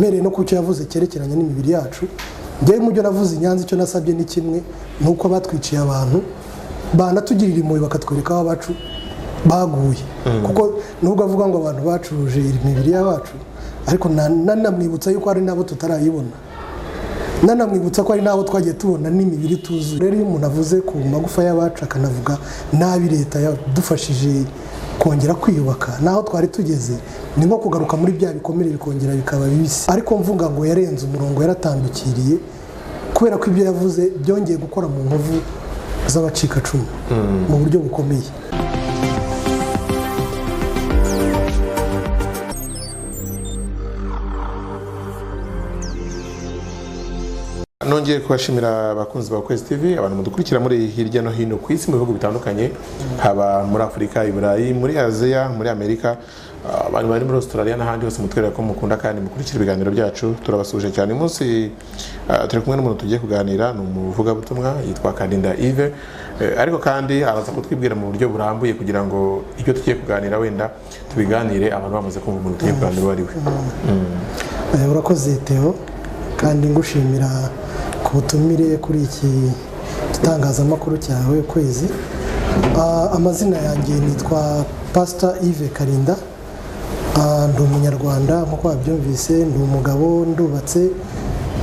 mpereye no kucyo yavuze cyerekeranye n'imibiri yacu. Ngewe mu byo navuze Nyanza icyo nasabye ni kimwe, nuko batwiciye abantu banatugirira impuhwe bakatwereka aho abacu baguye. Kuko nubwo avuga ngo abantu bacuruje imibiri y'abacu, ariko nanamwibutsa yuko ari nabo tutarayibona, nanamwibutsa ko ari nabo twagiye tubona n'imibiri tuzuye. Rero iyo umuntu avuze ku magufa y'abacu akanavuga nabi leta yadufashije kongera kwiyubaka, naho twari tugeze ni nko kugaruka muri bya bikomere bikongera bikaba bibisi. Ariko mvuga ngo yarenze umurongo, yaratandukiriye, kubera ko ibyo yavuze byongeye gukora mu nkovu z'abacikacumu mu buryo bukomeye. Nongeye kubashimira abakunzi ba Kwezi TV, abantu mudukurikira muri hirya no hino ku isi mu bihugu bitandukanye, haba muri Afurika, i Burayi, muri Aziya, muri Amerika, abantu bari muri Australia n'ahandi hose mutwereka ko mukunda kandi mukurikira ibiganiro byacu. Turabasuje cyane. Umunsi turi kumwe n'umuntu tugiye kuganira, ni umuvugabutumwa yitwa Kalinda Yves, ariko kandi araza kutwibwira mu buryo burambuye kugira ngo ibyo tugiye kuganira wenda tubiganire abantu bamaze kumva umuntu tugiye kuganira ari we. Urakoze Theo, kandi ngushimira ku butumire kuri iki gitangazamakuru cyawe Kwezi. Amazina yanjye nitwa Pastor Yves Kalinda, ndi umunyarwanda nk'uko wabyumvise, ndi umugabo, ndubatse,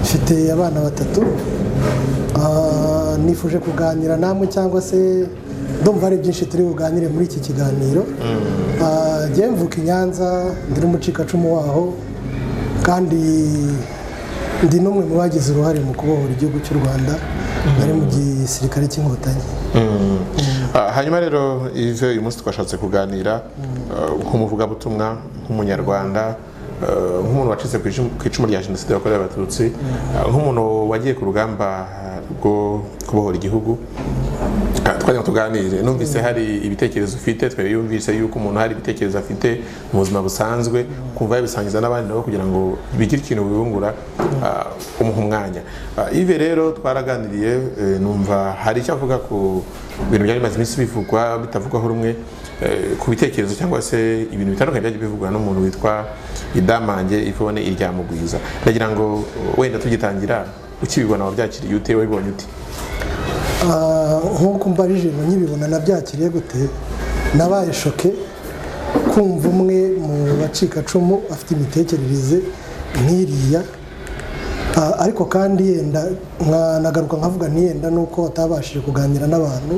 mfite abana 3. Nifuje kuganira namwe, cyangwa se ndumva ari byinshi turi buganire muri iki kiganiro. Njye mvuka i Nyanza, ndi n'umucikacumu waho, kandi ndi n'umwe mu bagize uruhare mu kubohora igihugu cy'u Rwanda, bari mu gisirikare cy'inkotanyi. Hanyuma rero Yves, uyu munsi twashatse kuganira nk'umuvugabutumwa, nk'umunyarwanda, nk'umuntu wacitse ku icumu rya Jenoside yakorewe Abatutsi, nk'umuntu wagiye ku rugamba rwo kubohora igihugu. Twajya tuganire, numvise hari ibitekerezo ufite, twe yumvise yuko umuntu hari ibitekerezo afite mu buzima busanzwe, kumva yabisangiza n'abandi nabo kugira ngo bigire ikintu bibungura, umuha umwanya. Yves rero twaraganiriye, numva hari icyo avuga ku bintu byari bimaze iminsi bivugwa bitavugwaho rumwe, ku bitekerezo cyangwa se ibintu bitandukanye byagiye bivugwa n'umuntu witwa Idamange Yvonne Iryamugwiza. Ndagira ngo wenda tugitangira, ukibibona wabyakiriye ute, wabibonye ute? Nk'uko mbarije ngo nkibibona nabyakiriye gute, nabaye shoke kumva umwe mu bacikacumu afite imitekerereze nk'iriya. Ariko kandi yenda nagaruka nkavuga ntiyenda nuko atabashije kuganira n'abantu,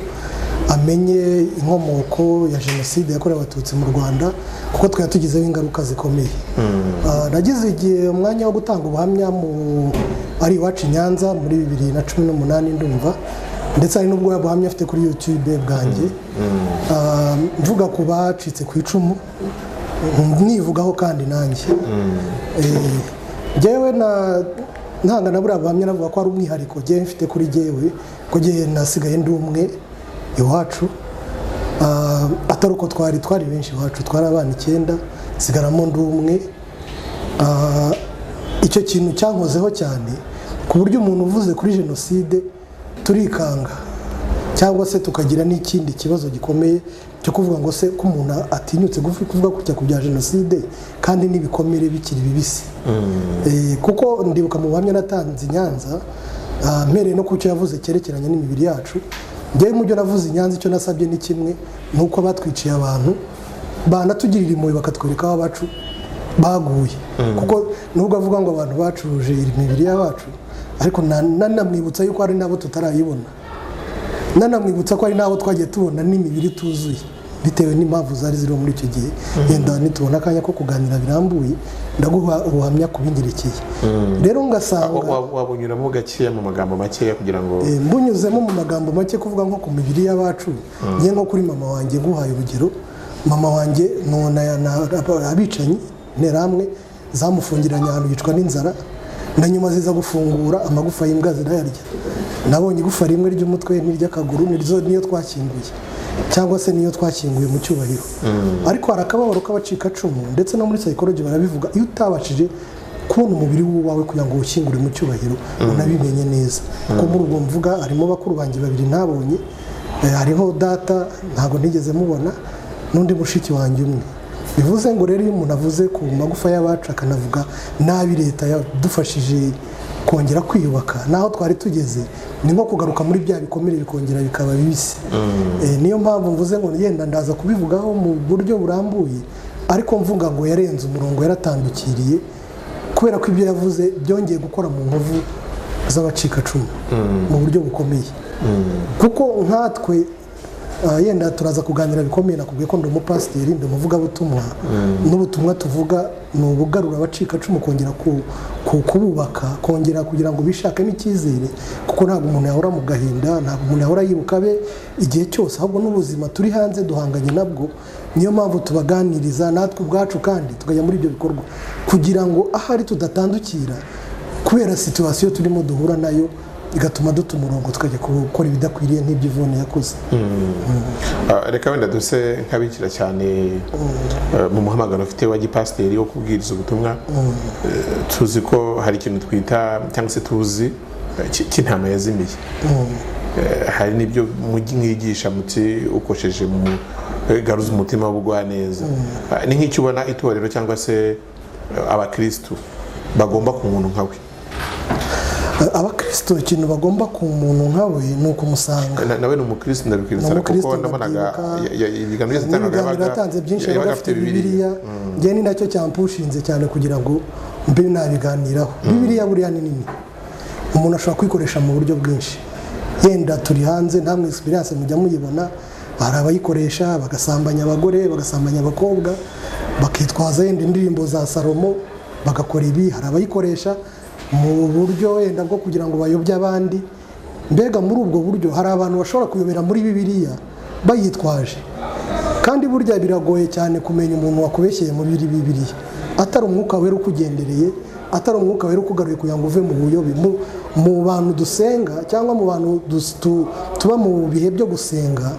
amenye inkomoko ya Jenoside yakorewe Abatutsi mu Rwanda, kuko twari tugizeho ingaruka zikomeye. Nagize igihe umwanya wo gutanga ubuhamya ari iwacu i Nyanza muri 2018 ndumva, ndetse hari n'ubwo buhamya afite kuri YouTube bwanjye, mvuga ku bacitse ku icumu, nivugaho kandi nanjye. Jewe ntanga na buriya buhamya navuga ko ari umwihariko jewe mfite kuri jewe, ko jewe nasigaye ndi umwe iwacu. Atari uko twari benshi iwacu, twari abana 9, sigaramo ndi umwe. Icyo kintu cyankozeho cyane, ku buryo umuntu uvuze kuri Jenoside turikanga, cyangwa se tukagira n'ikindi kibazo gikomeye cyo kuvuga ngo se ko umuntu atinyutse kuvuga kujya ku bya Jenoside kandi n'ibikomere bikiri bibisi. Kuko ndibuka mu buhamya natanze i Nyanza, mpereye no kucyo yavuze cyerekeranye n'imibiri yacu. Ngewe mu byo navuze i Nyanza icyo nasabye ni kimwe, nuko batwiciye abantu banatugirira impuhwe bakatwereka aho abacu baguye. Kuko nubwo avuga ngo abantu bacuruje imibiri y'abacu, ariko nanamwibutsa yuko ari nabo tutarayibona, nanamwibutsa ko ari nabo twagiye tubona n'imibiri tuzuye, bitewe n'impamvu zari ziri muri icyo gihe. Yenda nitubona akanya ko kuganira birambuye, ndaguha ubuhamya kubingerekeye. Rero ngasanga wabunyuramo gakeya mu magambo makeya kugira ngo mbunyuzemo mu magambo make kuvuga nko ku mibiri y'abacu. Ngiye nko kuri mama wanjye nguhaye urugero. Mama wanjye abicanyi Interahamwe zamufungiranye ahantu yicwa n'inzara, na nyuma ziza gufungura amagufa y'imbwa zirayarya. Nabonye igufa rimwe ry'umutwe n'iry'akaguru, niyo twakinguye, cyangwa se niyo twakinguye mu cyubahiro. Ariko hari akababaro k'abacikacumu, ndetse no muri psychology barabivuga, iyo utabashije kubona umubiri wawe kugira ngo ushyingure mu cyubahiro unabimenye neza. Kuko muri ubwo mvuga harimo bakuru banjye 2 ntabonye, hariho data ntago nigeze mubona, n'undi mushiki wanjye umwe. bivuze ngo rero iyo umuntu avuze ku magufa y'abacu akanavuga nabi leta yadufashije kongera kwiyubaka naho twari tugeze ni nko kugaruka muri bya bikomere bikongera bikaba bibisi. Niyo mpamvu mvuze ngo yenda ndaza kubivugaho mu buryo burambuye ariko mvuga ngo yarenze umurongo yaratandukiriye kubera ko ibyo yavuze byongeye gukora mu nkovu z'abacikacumu mu buryo bukomeye. Kuko nkatwe yenda turaza kuganira bikomeye nakubwiye ko ndi umupasiteri ndi umuvugabutumwa n'ubutumwa tuvuga ni ubugarura abacikacumu kongera kububaka kongera kugira ngo bishakemo icyizere kuko ntabwo umuntu yahora mu gahinda ntabwo umuntu yahora yibuka be igihe cyose ahubwo n'ubuzima turi hanze duhanganye nabwo. Niyo mpamvu tubaganiriza natwe ubwacu kandi tukajya muri ibyo bikorwa kugira ngo ahari tudatandukira kubera situwasiyo turimo duhura nayo igatuma duta umurongo tukajya gukora ibidakwiriye nk'ibyo Yvonne yakoze. Reka wenda duse nk'abikira cyane mu muhamagaro ufite wa gipasiteri wo kubwiriza ubutumwa tuzi ko hari ikintu twita cyangwa se tuzi cy'intama yazimiye. Hari n'ibyo mwigisha muti ukosheje mu garuza umutima w'ubugwaneza. Ni nk'icyo ubona itorero cyangwa se abakristo bagomba ku muntu nkawe. Abakristo ikintu bagomba ku muntu nkawe ni ukumusanga. Nawe ni umukristo ndabikiriza kuko ndabonaga ibiganiro yatanze byinshi bafite Bibiliya njye ni nacyo cyampushinze cyane kugira ngo mbe nabiganiraho. Bibiliya buriya ni nini umuntu ashobora kwikoresha mu buryo bwinshi. Yenda turi hanze ntamwe experience mujya muyibona hari abayikoresha bagasambanya abagore bagasambanya abakobwa bakitwaza yenda indirimbo za Salomo bagakora ibi. Hari abayikoresha mu buryo yenda bwo kugira ngo bayobye abandi. Mbega muri ubwo buryo hari abantu bashobora kuyobera muri Bibiliya bayitwaje kandi burya biragoye cyane kumenya umuntu wakubeshyeye muri Bibiliya atari umwuka wera ukugendereye atari umwuka wera ukugaruye kugira ngo uve mu buyobe. Mu bantu dusenga cyangwa mu bantu tuba mu bihe byo gusenga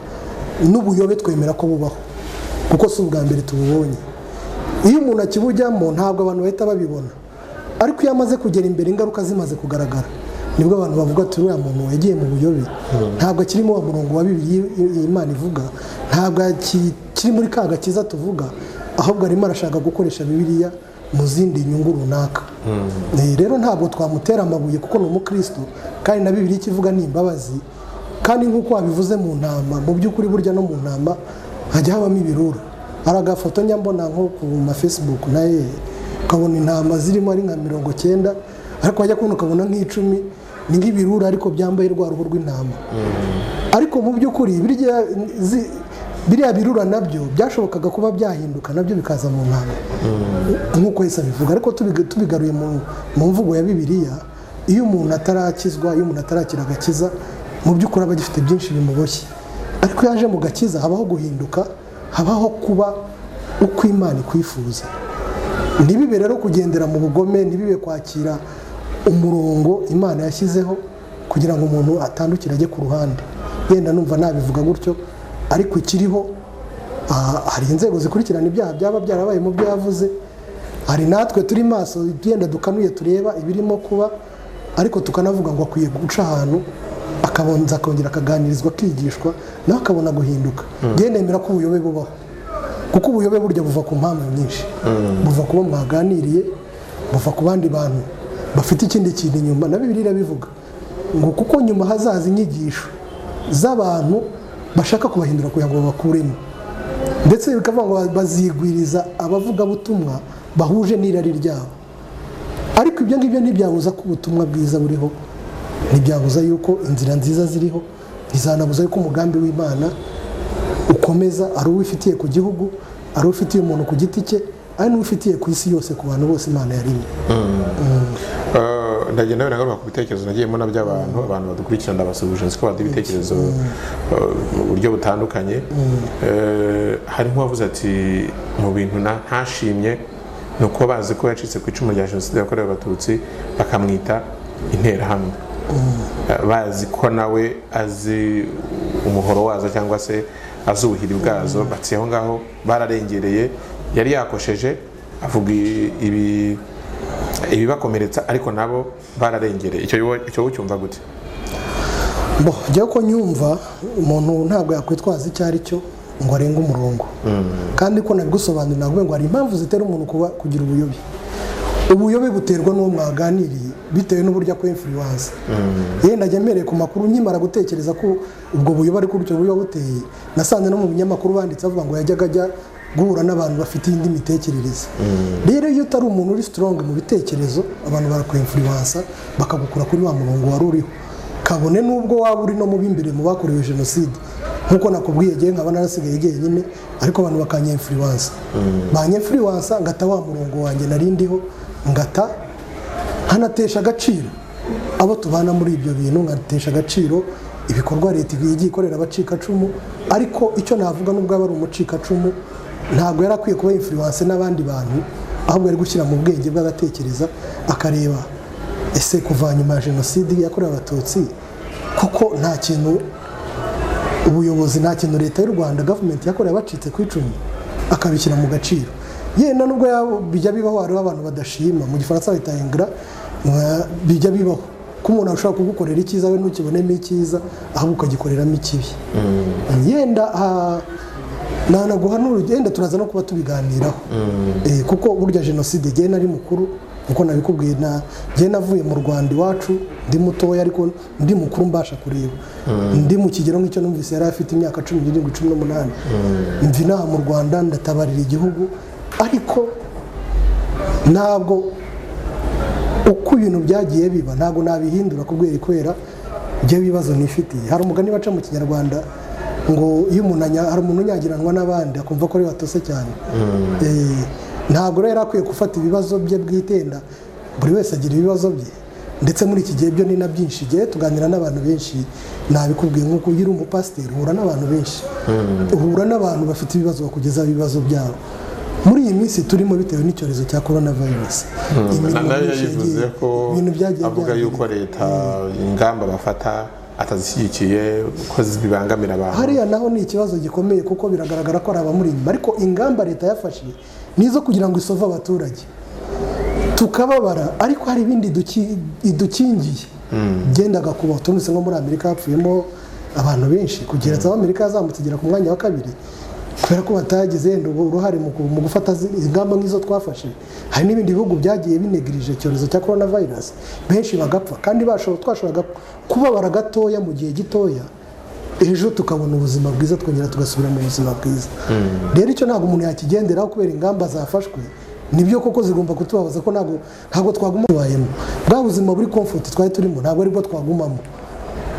n'ubuyobe twemera ko bubaho kuko si ubwa mbere tububonye. Iyo umuntu akibujyamo ntabwo abantu bahita babibona ariko iyo amaze kugera imbere ingaruka zimaze kugaragara nibwo abantu bavuga ati uriya muntu yagiye mu buyobe ntabwo akirimo wa murongo wa Bibiliya Imana ivuga ntabwo kiri muri ka gakiza tuvuga ahubwo arimo arashaka gukoresha Bibiliya mu zindi nyungu runaka. Rero ntabwo twamutera amabuye kuko ni umukristo kandi na Bibiliya ikivuga ni imbabazi kandi nk'uko wabivuze mu ntama mu by'ukuri burya no mu ntama hajya habamo ibirura. Hari agafoto nyambona nko ku ma Facebook naye ukabona intama zirimo ari nka 90 ariko wajya kubona ukabona nk'icumi ni nk'ibirura ariko byambaye rwa ruhu rw'intama. Ariko mu by'ukuri biriya birura nabyo byashobokaga kuba byahinduka nabyo bikaza mu ntama nk'uko Yesu abivuga. Ariko tubigaruye mu mvugo ya Bibiliya iyo umuntu atarakizwa iyo umuntu atarakira agakiza mu by'ukuri aba gifite byinshi bimuboshye ariko yaje mu gakiza habaho guhinduka habaho kuba uko Imana ikwifuza. Ntibibe rero kugendera mu bugome ntibibe kwakira umurongo Imana yashyizeho kugira ngo umuntu atandukire ajye ku ruhande. Yenda numva nabivuga gutyo ariko ikiriho hari inzego zikurikirana ibyaha byaba byarabaye mu byo yavuze. Hari natwe turi maso yenda dukanuye tureba ibirimo kuba ariko tukanavuga ngo akwiye guca ahantu akabonza akongera akaganirizwa akigishwa nawe akabona guhinduka. Nemera ko ubuyobe bubaho kuko ubuyobe burya buva ku mpamvu nyinshi. Buva kuba mwaganiriye buva ku bandi bantu bafite ikindi kintu inyuma na Bibiliya bivuga ngo kuko nyuma hazaza inyigisho z'abantu bashaka kubahindura kugira ngo babakuremo ndetse bikavuga ngo bazigwiriza abavugabutumwa bahuje n'irari ryabo. Ariko ibyo ngibyo ntibyabuza ko ubutumwa bwiza buriho ntibyabuza yuko inzira nziza ziriho ntizanabuza yuko umugambi w'Imana ukomeza ari uwifitiye ku gihugu ari ufitiye umuntu ku giti cye ari n'ufitiye ku isi yose ku bantu bose Imana yarimye. Ndagenda nagaruka ku bitekerezo nagiyemo na by'abantu abantu badukurikirana basubije ko badi ibitekerezo mu buryo butandukanye. Hari nk'uwavuze ati mu bintu ntashimye nuko bazi ko yacitse ku icumu rya Jenoside yakorewe Abatutsi bakamwita interahamwe. Bazi ko nawe azi umuhoro wazo cyangwa se azi ubuhiri bwazo bati aho ngaho bararengereye yari yakosheje avuga ibibakomeretsa ariko nabo bararengereye. Icyo ucyumva gute? Jya ko nyumva umuntu ntabwo yakwitwaza icyo ari cyo ngo arenge umurongo. Kandi ko nabigusobanurira navuga ngo hari impamvu zitera umuntu kugira ubuyobe. Ubuyobe buterwa n'uwo mwaganiriye bitewe n'uburyo ko influence. Yenda najya mpereye ku makuru nkimara gutekereza ko ubwo buyobe ari kuryo buyobe buteye, nasanze no mu binyamakuru banditse avuga ngo yajyaga ajya guhura n'abantu bafite indi mitekerereze. Rero iyo utari umuntu uri strong mu bitekerezo, abantu barakwinfluence bakagukura kuri wa murongo wari uriho, kabone n'ubwo waba uri no mu bimbere mu bakorewe jenoside. Nkuko nakubwiye gihe nkaba narasigaye nyine, ariko abantu bakanyinfluence, banyinfluence ngata wa murongo wanjye narindiho, ngata nkanatesha agaciro abo tubana muri ibyo bintu, ngatesha agaciro ibikorwa leta igiye ikorera abacikacumu. Ariko icyo navuga nubwo aba ari umucikacumu, ntabwo yari akwiye kuba influence n'abandi bantu, ahubwo yari gushyira mu bwenge bw'agatekereza akareba ese kuva nyuma ya jenoside yakorewe abatutsi kuko nta kintu ubuyobozi, nta kintu leta y'u Rwanda government yakorewe abacitse ku icumu akabishyira mu gaciro. Yenda nubwo bijya bibaho hariho abantu badashima, mu gifaransa bita ingrat, bijya bibaho ko umuntu ashobora kugukorera icyiza we ntukibonemo icyiza ahubwo ukagikoreramo ikibi. Yenda nanaguhanura, yenda turaza no kuba tubiganiraho, kuko burya jenoside igihe nari mukuru uko nabikubwiye, ngiye navuye mu Rwanda iwacu ndi mutoya, ariko ndi mukuru mbasha kureba, ndi mu kigero nk'icyo numvise yari afite imyaka 17-18. Mvi naha mu Rwanda ndatabarira igihugu, ariko ntabwo uko ibintu byagiye biba ntabwo nabihindura kubera ibyo bibazo nifitiye. Hari umugani baca mu Kinyarwanda ngo iyo umuntu hari umuntu unyagiranwa n'abandi akumva ko ari batose cyane. Ntabwo rero akwiye gufata ibibazo bye bwitenda, buri wese agira ibibazo bye, ndetse muri iki gihe byo ni na byinshi. Gihe tuganira n'abantu benshi, nabikubwiye nk'uko ugira umupasiteri uhura n'abantu benshi, uhura n'abantu bafite ibibazo bakugezaho ibibazo byabo. Muri iyi minsi turimo bitewe n'icyorezo cya coronavirus, nayo yavuze ko avuga yuko leta ingamba bafata atazishyigikiye ko zibangamira abantu. Hariya naho ni ikibazo gikomeye kuko biragaragara ko ari abamuri inyuma, ariko ingamba leta yafashe nizo kugira ngo isove abaturage tukababara, ariko hari ibindi idukingiye. Gendaga kuba tunise nko muri Amerika hapfuyemo abantu benshi, kugera za Amerika yazamutse igera ku mwanya wa 2 kubera ko batagize uruhare mu gufata ingamba nk'izo twafashe. Hari n'ibindi bihugu byagiye binegirije icyorezo cya coronavirus, benshi bagapfa, kandi twashoboraga kubabara gatoya mu gihe gitoya, ejo tukabona ubuzima bwiza, twongera tugasubira mu buzima bwiza. Rero icyo ntabwo umuntu yakigenderaho kubera ingamba zafashwe. Nibyo koko zigomba kutubabaza ko ntabwo twaguma bayemo bwa buzima buri comfort twari turimo, ntabwo aribwo twagumamo.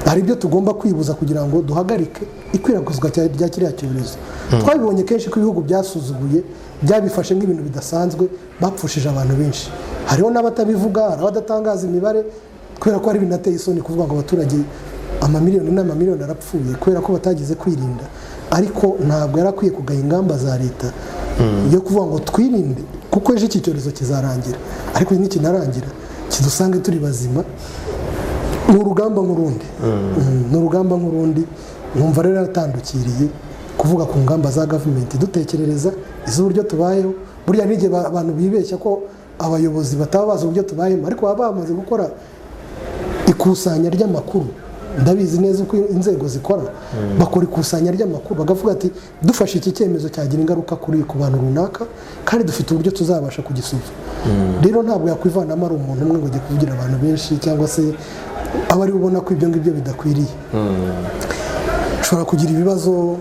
Hari ibyo tugomba kwibuza kugira ngo duhagarike ikwirakwizwa rya kiriya cyorezo. Twabibonye kenshi ko ibihugu byasuzuguye, byabifashe nk'ibintu bidasanzwe, bapfushije abantu benshi. Hariho n'abatabivuga, hari abadatangaza imibare, kubera ko ari binateye isoni kuvuga ngo abaturage amamiliyoni n'amamiliyoni arapfuye kubera ko batagize kwirinda. Ariko ntabwo yarakwiye kugaya ingamba za leta yo kuvuga ngo twirinde, kuko ejo iki cyorezo kizarangira, ariko nikinarangira kidusange turi bazima. Ni urugamba nk'urundi, ni urugamba nk'urundi. Numva rero yaratandukiriye kuvuga ku ngamba za government, dutekerereza iz'uburyo tubayeho. Burya n'igihe abantu bibeshya ko abayobozi bataba bazi uburyo tubayemo, ariko baba bamaze gukora ikusanya ry'amakuru. Ndabizi neza uko inzego zikora, bakora ikusanya ry'amakuru bagavuga ati dufashe iki cyemezo cyagira ingaruka ku bantu runaka, kandi dufite uburyo tuzabasha kugisuzuma. Rero ntabwo yakwivanamo ari umuntu umwe ngo ujye kuvugira abantu benshi, cyangwa se abari ubona ko ibyo ngibyo bidakwiriye. Ushobora kugira ibibazo,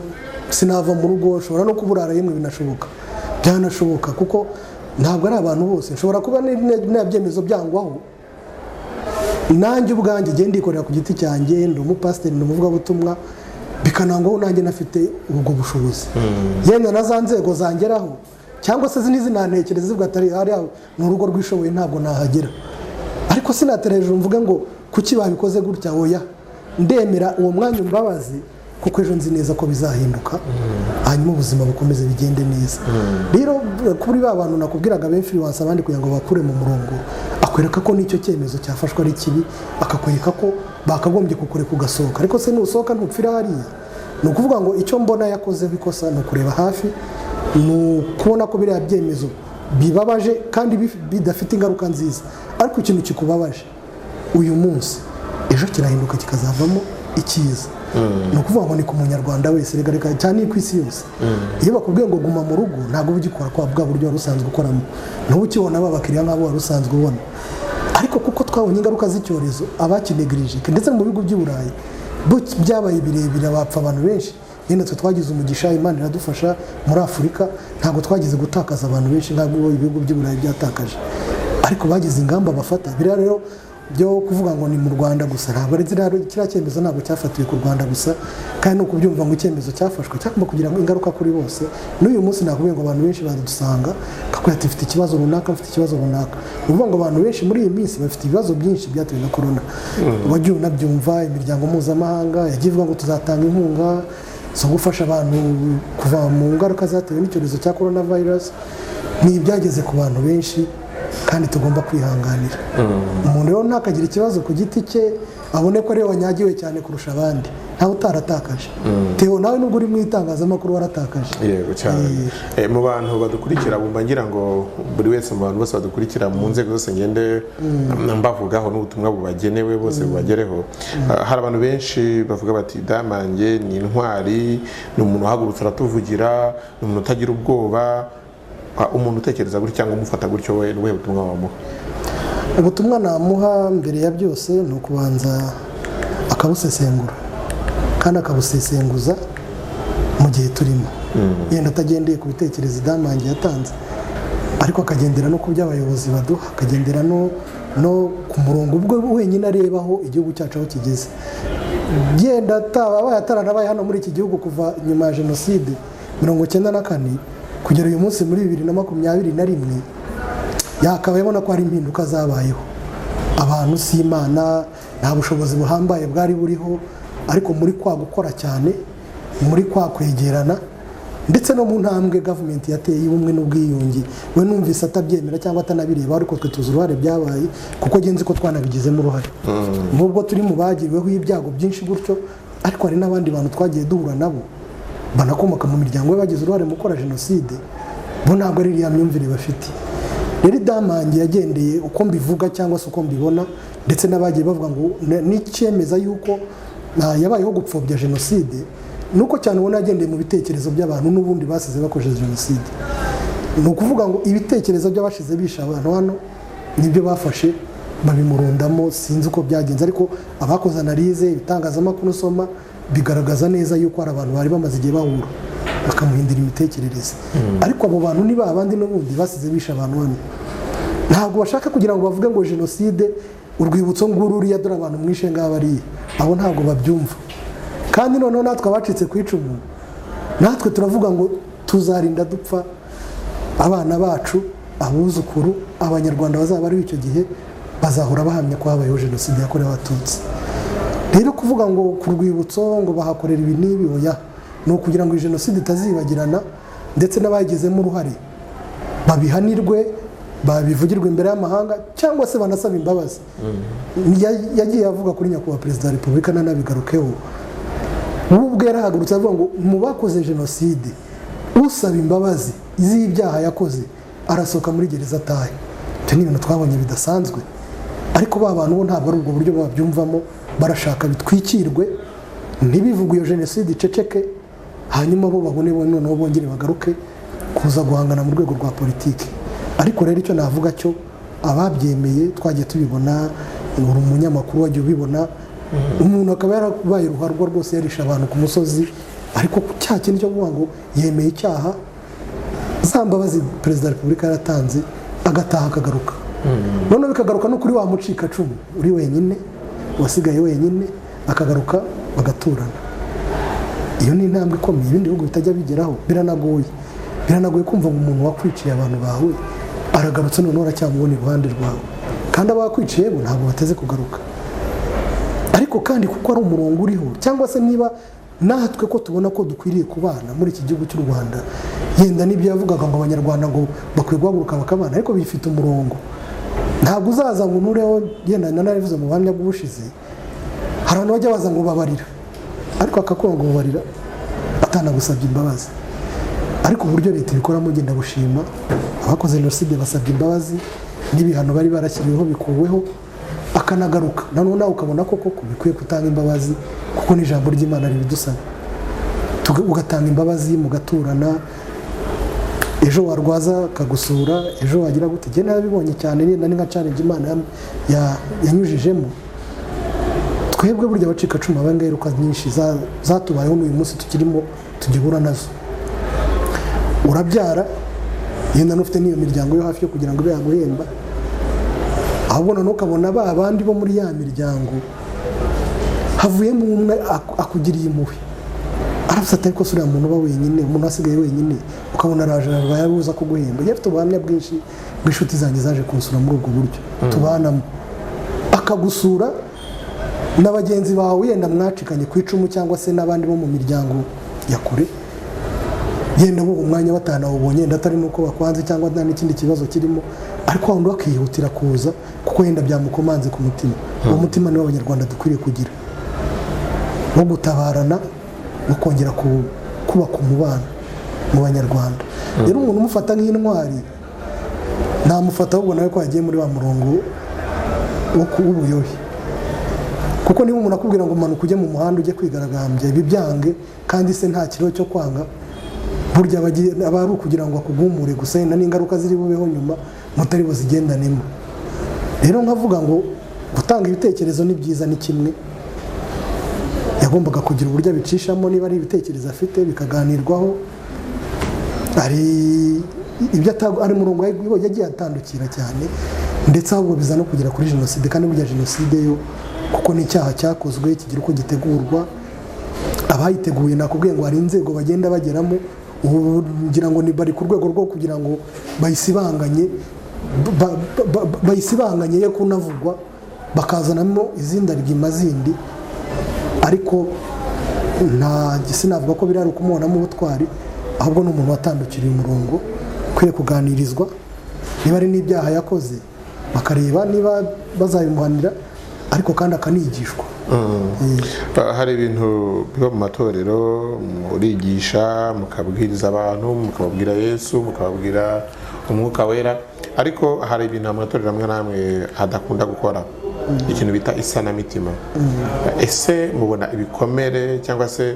sinava mu rugo, ushobora no kuburara yemwe binashoboka, byanashoboka, kuko ntabwo ari abantu bose. Nshobora kuba n'ibyemezo byangwaho, nanjye ubwanjye genda ikorera ku giti cyanjye, ndi umupasiteri, ndi umuvugabutumwa, bikanangwaho nanjye nafite ubwo bushobozi. Yenda na za nzego zangeraho, cyangwa se zinantekereza zivuga atari hariya ni urugo rwishoboye ntabwo nahagera, ariko sinatera hejuru mvuge ngo kuki babikoze gutya. Oya, ndemera uwo mwanya umbabazi, kuko ejo nzi neza ko bizahinduka, hanyuma ubuzima bukomeze bigende neza. Rero kuri ba bantu nakubwiraga b'influence abandi kugira ngo bakure mu murongo, akwereka ko n'icyo cyemezo cyafashwe ari kibi, akakwereka ko bakagombye kukure kugasohoka, ariko se nusohoka ntupfira hariya. Ni ukuvuga ngo icyo mbona yakoze bikosa ni ukureba hafi, ni ukubona ko biriya byemezo bibabaje kandi bidafite ingaruka nziza, ariko ikintu kikubabaje uyu munsi ejo kirahinduka kikazavamo icyiza. ni ukuvuga ngo ni ku munyarwanda wese reka cyane ku isi yose. Iyo bakubwiye ngo guma mu rugo ntabwo ugikora kwa bwa buryo wari usanzwe ukoramo, ntuba ukibona aba bakiriya nk'abo wari usanzwe ubona. Ariko kuko twabonye ingaruka z'icyorezo abakinegirije ndetse mu bihugu by'i Burayi byabaye birebire, bapfa abantu benshi. Nyine twe twagize umugisha, Imana iradufasha muri Afurika ntabwo twagize gutakaza abantu benshi nk'abo ibihugu by'i Burayi byatakaje, ariko bagize ingamba bafata. Biriya rero byo kuvuga ngo ni mu Rwanda gusa ntabwo ari kiriya cyemezo ntabwo cyafatiwe ku Rwanda gusa, kandi no kubyumva ngo icyemezo cyafashwe cyagomba kugira ingaruka kuri bose. N'uyu munsi nakubwiye ngo abantu benshi badusanga kakubwira ati mfite ikibazo runaka, mfite ikibazo runaka. Ni ukuvuga ngo abantu benshi muri iyi minsi bafite ibibazo byinshi byatewe na korona. Wagiye unabyumva, imiryango mpuzamahanga yagiye ivuga ngo tuzatanga inkunga zo gufasha abantu kuva mu ngaruka zatewe n'icyorezo cya korona virusi. Ni ibyageze ku bantu benshi kandi tugomba kwihanganira. Umuntu rero ntakagira ikibazo ku giti cye, abone ko ariwe wanyagiwe cyane kurusha abandi, ntawe utaratakaje. Theo nawe nubwo uri mu itangazamakuru waratakaje. Yego cyane. Mu bantu badukurikira bumva ngira ngo buri wese mu bantu bose badukurikira mu nzego zose ngende mbavugaho n'ubutumwa bubagenewe bose bubagereho. Hari abantu benshi bavuga bati Diamond ni intwari, ni umuntu uhagurutse aratuvugira, ni umuntu utagira ubwoba. Umuntu utekereza gutya cyangwa umufata gutyo we n'ubuhe butumwa wamuha? Ubutumwa namuha mbere ya byose ni ukubanza akabusesengura kandi akabusesenguza mu gihe turimo. Yenda atagendeye ku bitekerezo Diamond yatanze, ariko akagendera no ku by'abayobozi baduha, akagendera no ku murongo ubwo wenyine arebaho igihugu cyacu aho kigeze. Yenda ataranabaye hano muri iki gihugu kuva nyuma ya Jenoside 1994 kugera uyu munsi muri 2021, yakabaye abona ko hari impinduka zabayeho. Abantu si Imana, nta bushobozi buhambaye bwari buriho, ariko muri kwa gukora cyane, muri kwa kwegerana, ndetse no mu ntambwe government yateye ubumwe n'ubwiyunge, we numvise atabyemera cyangwa atanabireba, ariko twe tuzi uruhare byabaye kuko genzi ko twanabigizemo uruhare. Nubwo turi mu bagiriweho ibyago byinshi gutyo, ariko hari n'abandi bantu twagiye duhura nabo banakomoka mu miryango bagize uruhare mu gukora Jenoside, bo ntabwo ari iriya myumvire bafite. Rero Diamond yagendeye uko mbivuga cyangwa se uko mbibona, ndetse n'abagiye bavuga ngo n'icyemeza yuko yabayeho gupfobya Jenoside, nuko cyane ubona yagendeye mu bitekerezo by'abantu n'ubundi basize bakojeje Jenoside. Ni ukuvuga ngo ibitekerezo by'abashize bisha abantu hano nibyo bafashe babimurundamo. Sinzi uko byagenze, ariko abakoze analize, ibitangazamakuru usoma bigaragaza neza yuko hari abantu bari bamaze igihe bahura bakamuhindura imitekerereze. Ariko abo bantu ni babandi n'ubundi basize bisha abantu hano. Ntabwo bashaka kugira ngo bavuge ngo Jenoside urwibutso ngururiya dore abantu mwishe ngabariye, abo ntabwo babyumva. Kandi noneho natwe abacitse ku icumu, natwe turavuga ngo tuzarinda dupfa, abana bacu, abuzukuru, abanyarwanda bazaba ari icyo gihe bazahora bahamya ko habayeho Jenoside yakorewe Abatutsi. Rero kuvuga ngo ku rwibutso ngo bahakorera ibi n'ibi, oya, ni ukugira ngo Jenoside itazibagirana, ndetse n'abayigizemo uruhare babihanirwe, babivugirwe imbere y'amahanga, cyangwa se banasaba imbabazi. Yagiye avuga kuri nyakubahwa Perezida wa Repubulika nanabigarukeho, ubu ubwo yarahagurutse avuga ngo mu bakoze Jenoside usaba imbabazi z'ibyaha yakoze arasohoka muri gereza atahe. Icyo ni ibintu twabonye bidasanzwe, ariko ba bantu bo ntabwo ari ubwo buryo babyumvamo. Barashaka bitwikirwe, ntibivugwe iyo Jenoside iceceke, hanyuma bo babone noneho bongere bagaruke kuza guhangana mu rwego rwa politiki. Ariko rero icyo navuga cyo, ababyemeye twagiye tubibona, uri umunyamakuru wagiye ubibona, umuntu akaba yarabaye ruharwa rwose yarisha abantu ku musozi, ariko cya kintu cyo kuvuga ngo yemeye icyaha, za mbabazi Perezida wa Repubulika yaratanze, agataha akagaruka. Noneho bikagaruka no kuri wa mucikacumu uri wenyine, wasigaye wenyine, akagaruka bagaturana. Iyo ni intambwe ikomeye ibindi bihugu bitajya bigeraho. Biranagoye kumva ngo umuntu wakwiciye abantu bawe aragarutse noneho aracyamubona iruhande rwawe, kandi abakwiciye bo ntabwo bateze kugaruka. Ariko kandi kuko ari umurongo uriho, cyangwa se niba natwe ko tubona ko dukwiriye kubana muri iki gihugu cy'u Rwanda, yenda n'ibyo yavugaga ngo abanyarwanda ngo bakwiye guhaguruka bakabana, ariko bifite umurongo. Ntabwo uzaza ngo nureho, yenda nanabivuze mu buhamya bw'ubushize, hari abantu bajya baza ngo babarira, ariko akakuba ngo babarira atanagusabye imbabazi. Ariko uburyo leta ibikoramo genda bushima, abakoze Jenoside basabye imbabazi, n'ibihano bari barashyiriweho bikuweho, akanagaruka nanone nawe ukabona ko koko bikwiye gutanga imbabazi kuko n'ijambo ry'Imana ribidusaba ugatanga imbabazi mugaturana ejo warwaza akagusura ejo wagira gute njye narabibonye cyane ni nka challenge Imana yanyujijemo twebwe burya abacika cumi abangaheruka nyinshi zatubayeho n'uyu munsi tukirimo tugihura nazo urabyara yenda n'ufite n'iyo miryango yo hafi yo kugira ngo ibe yaguhemba ahubwo noneho ukabona ba bandi bo muri ya miryango havuyemo umwe akugiriye impuhwe aravuze ati ariko suriya muntu uba wenyine umuntu asigaye wenyine ukabona araje yabuza kuguhemba yari afite ubuhamya bwinshi bw'inshuti zanjye zaje kunsura muri ubwo buryo tubanamo akagusura na bagenzi bawe yenda mwacikanye ku icumu cyangwa se n'abandi bo mu miryango ya kure yenda bo umwanya batanawubonye yenda atari nuko bakwanze cyangwa nta n'ikindi kibazo kirimo ariko wundi bakihutira kuza kuko yenda byamukomanze ku mutima uwo mutima niwo abanyarwanda dukwiriye kugira wo gutabarana no kongera kubaka umubano mu banyarwanda rero umuntu umufata nk'intwari ntamufata ahubwo nawe ko yagiye muri wa murongo wo kuwubuyohe kuko niba umuntu akubwira ngo manuka ujye mu muhanda ujye kwigaragambya ibi byange kandi se nta kibazo cyo kwanga burya aba ari ukugira ngo akugumure gusa yenda n'ingaruka ziri bubeho nyuma mutari buzigendanemo rero nkavuga ngo gutanga ibitekerezo ni byiza ni kimwe yagombaga kugira uburyo abicishamo niba ari ibitekerezo afite bikaganirwaho ari ibyo ari murongo yagiye atandukira cyane ndetse ahubwo biza no kugera kuri jenoside kandi burya jenoside yo kuko ni icyaha cyakozwe kigira uko gitegurwa abayiteguye nakubwiye ngo hari inzego bagenda bageramo ubu ngira ngo ni bari ku rwego rwo kugira ngo bayisibanganye ye kunavugwa bakazanamo izindi arigima zindi ariko nta sinavuga ko birari ukumubonamo ubutwari ahubwo ni umuntu watandukiriye umurongo ukwiye kuganirizwa niba ari n'ibyaha yakoze bakareba niba bazabimuhanira ariko kandi akanigishwa hari ibintu biba mu matorero murigisha mukabwiriza abantu mukababwira Yesu mukababwira umwuka wera ariko hari ibintu amatorero amwe namwe adakunda gukora ikintu bita isanamitima ese mubona ibikomere cyangwa se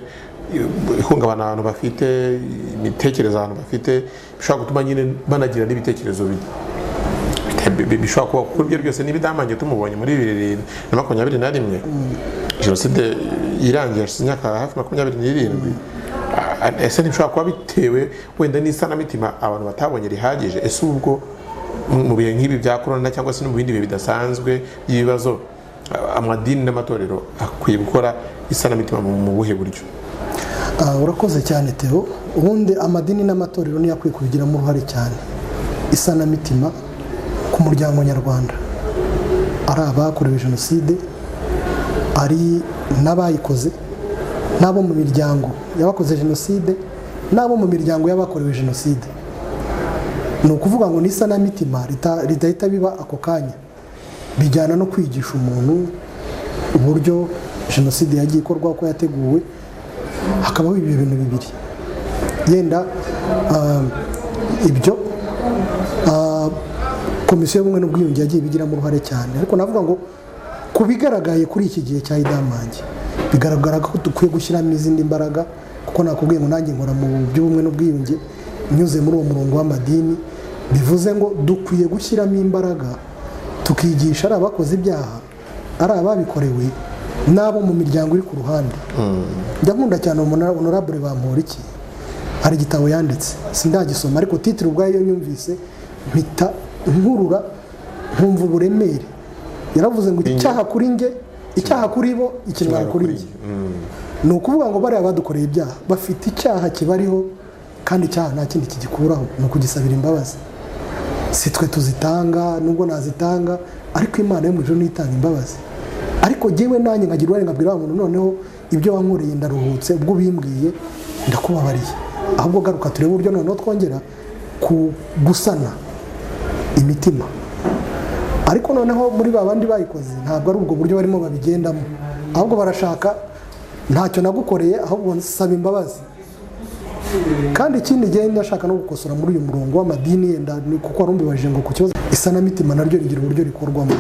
ihungabana abantu bafite imitekerereze abantu bafite bishobora gutuma nyine banagira n'ibitekerezo bishobora kuba kuko ibyo byose n'ibidamange tumubonye muri 2021 jenoside irangiye yashize imyaka hafi 27 ese ntibishobora kuba bitewe wenda n'isanamitima abantu batabonye rihagije ese ubwo mu bihe nk'ibi bya corona cyangwa se no mu bindi bihe bidasanzwe y'ibibazo amadini n'amatorero akwiye gukora isanamitima mu buhe buryo urakoze cyane Theo ubundi amadini n'amatorero niyo akwiye kubigiramo uruhare cyane isanamitima ku muryango nyarwanda ari abakorewe jenoside ari n'abayikoze n'abo mu miryango y'abakoze jenoside n'abo mu miryango y'abakorewe jenoside ni ukuvuga ngo n'isanamitima ridahita biba ako kanya bijyana no kwigisha umuntu uburyo jenoside yagiye ikorwa uko yateguwe hakabaho ibyo bintu bibiri yenda ibyo komisiyo y'ubumwe n'ubwiyunge yagiye bigiramo uruhare cyane ariko navuga ngo ku bigaragaye kuri iki gihe cya idamange bigaragara ko dukwiye gushyiramo izindi mbaraga kuko nakubwiye ngo nanjye nkora mu by'ubumwe n'ubwiyunge nyuze muri uwo murongo w'amadini bivuze ngo dukwiye gushyiramo imbaraga tukigisha ari abakoze ibyaha ari ababikorewe n'abo mu miryango iri ku ruhande ndakunda cyane honorable Bamporiki hari igitabo yanditse sindagisoma ariko titire ubwayo iyo nyumvise mpita nkurura nkumva uburemere yaravuze ngo icyaha kuri nge icyaha kuri bo ikimwaro kuri nge ni ukuvuga ngo bariya badukoreye ibyaha bafite icyaha kibariho kandi icyaha nta kindi kigikuraho ni ukugisabira imbabazi si twe tuzitanga nubwo nazitanga ariko Imana yo mu ijuru nitanga imbabazi ariko jyewe nanjye nkagira uruhare nkabwira wa muntu noneho ibyo wankoreye ndaruhutse ubwo bimbwiye ndakubabariye ahubwo garuka turebe uburyo noneho twongera gusana imitima ariko noneho muri babandi bayikoze ntabwo ari ubwo buryo barimo babigendamo ahubwo barashaka ntacyo nagukoreye ahubwo nsaba imbabazi kandi ikindi gihe ndashaka no gukosora muri uyu murongo w'amadini yenda kuko warumbibaje ngo ku kibazo isanamitima naryo rigira uburyo rikorwamo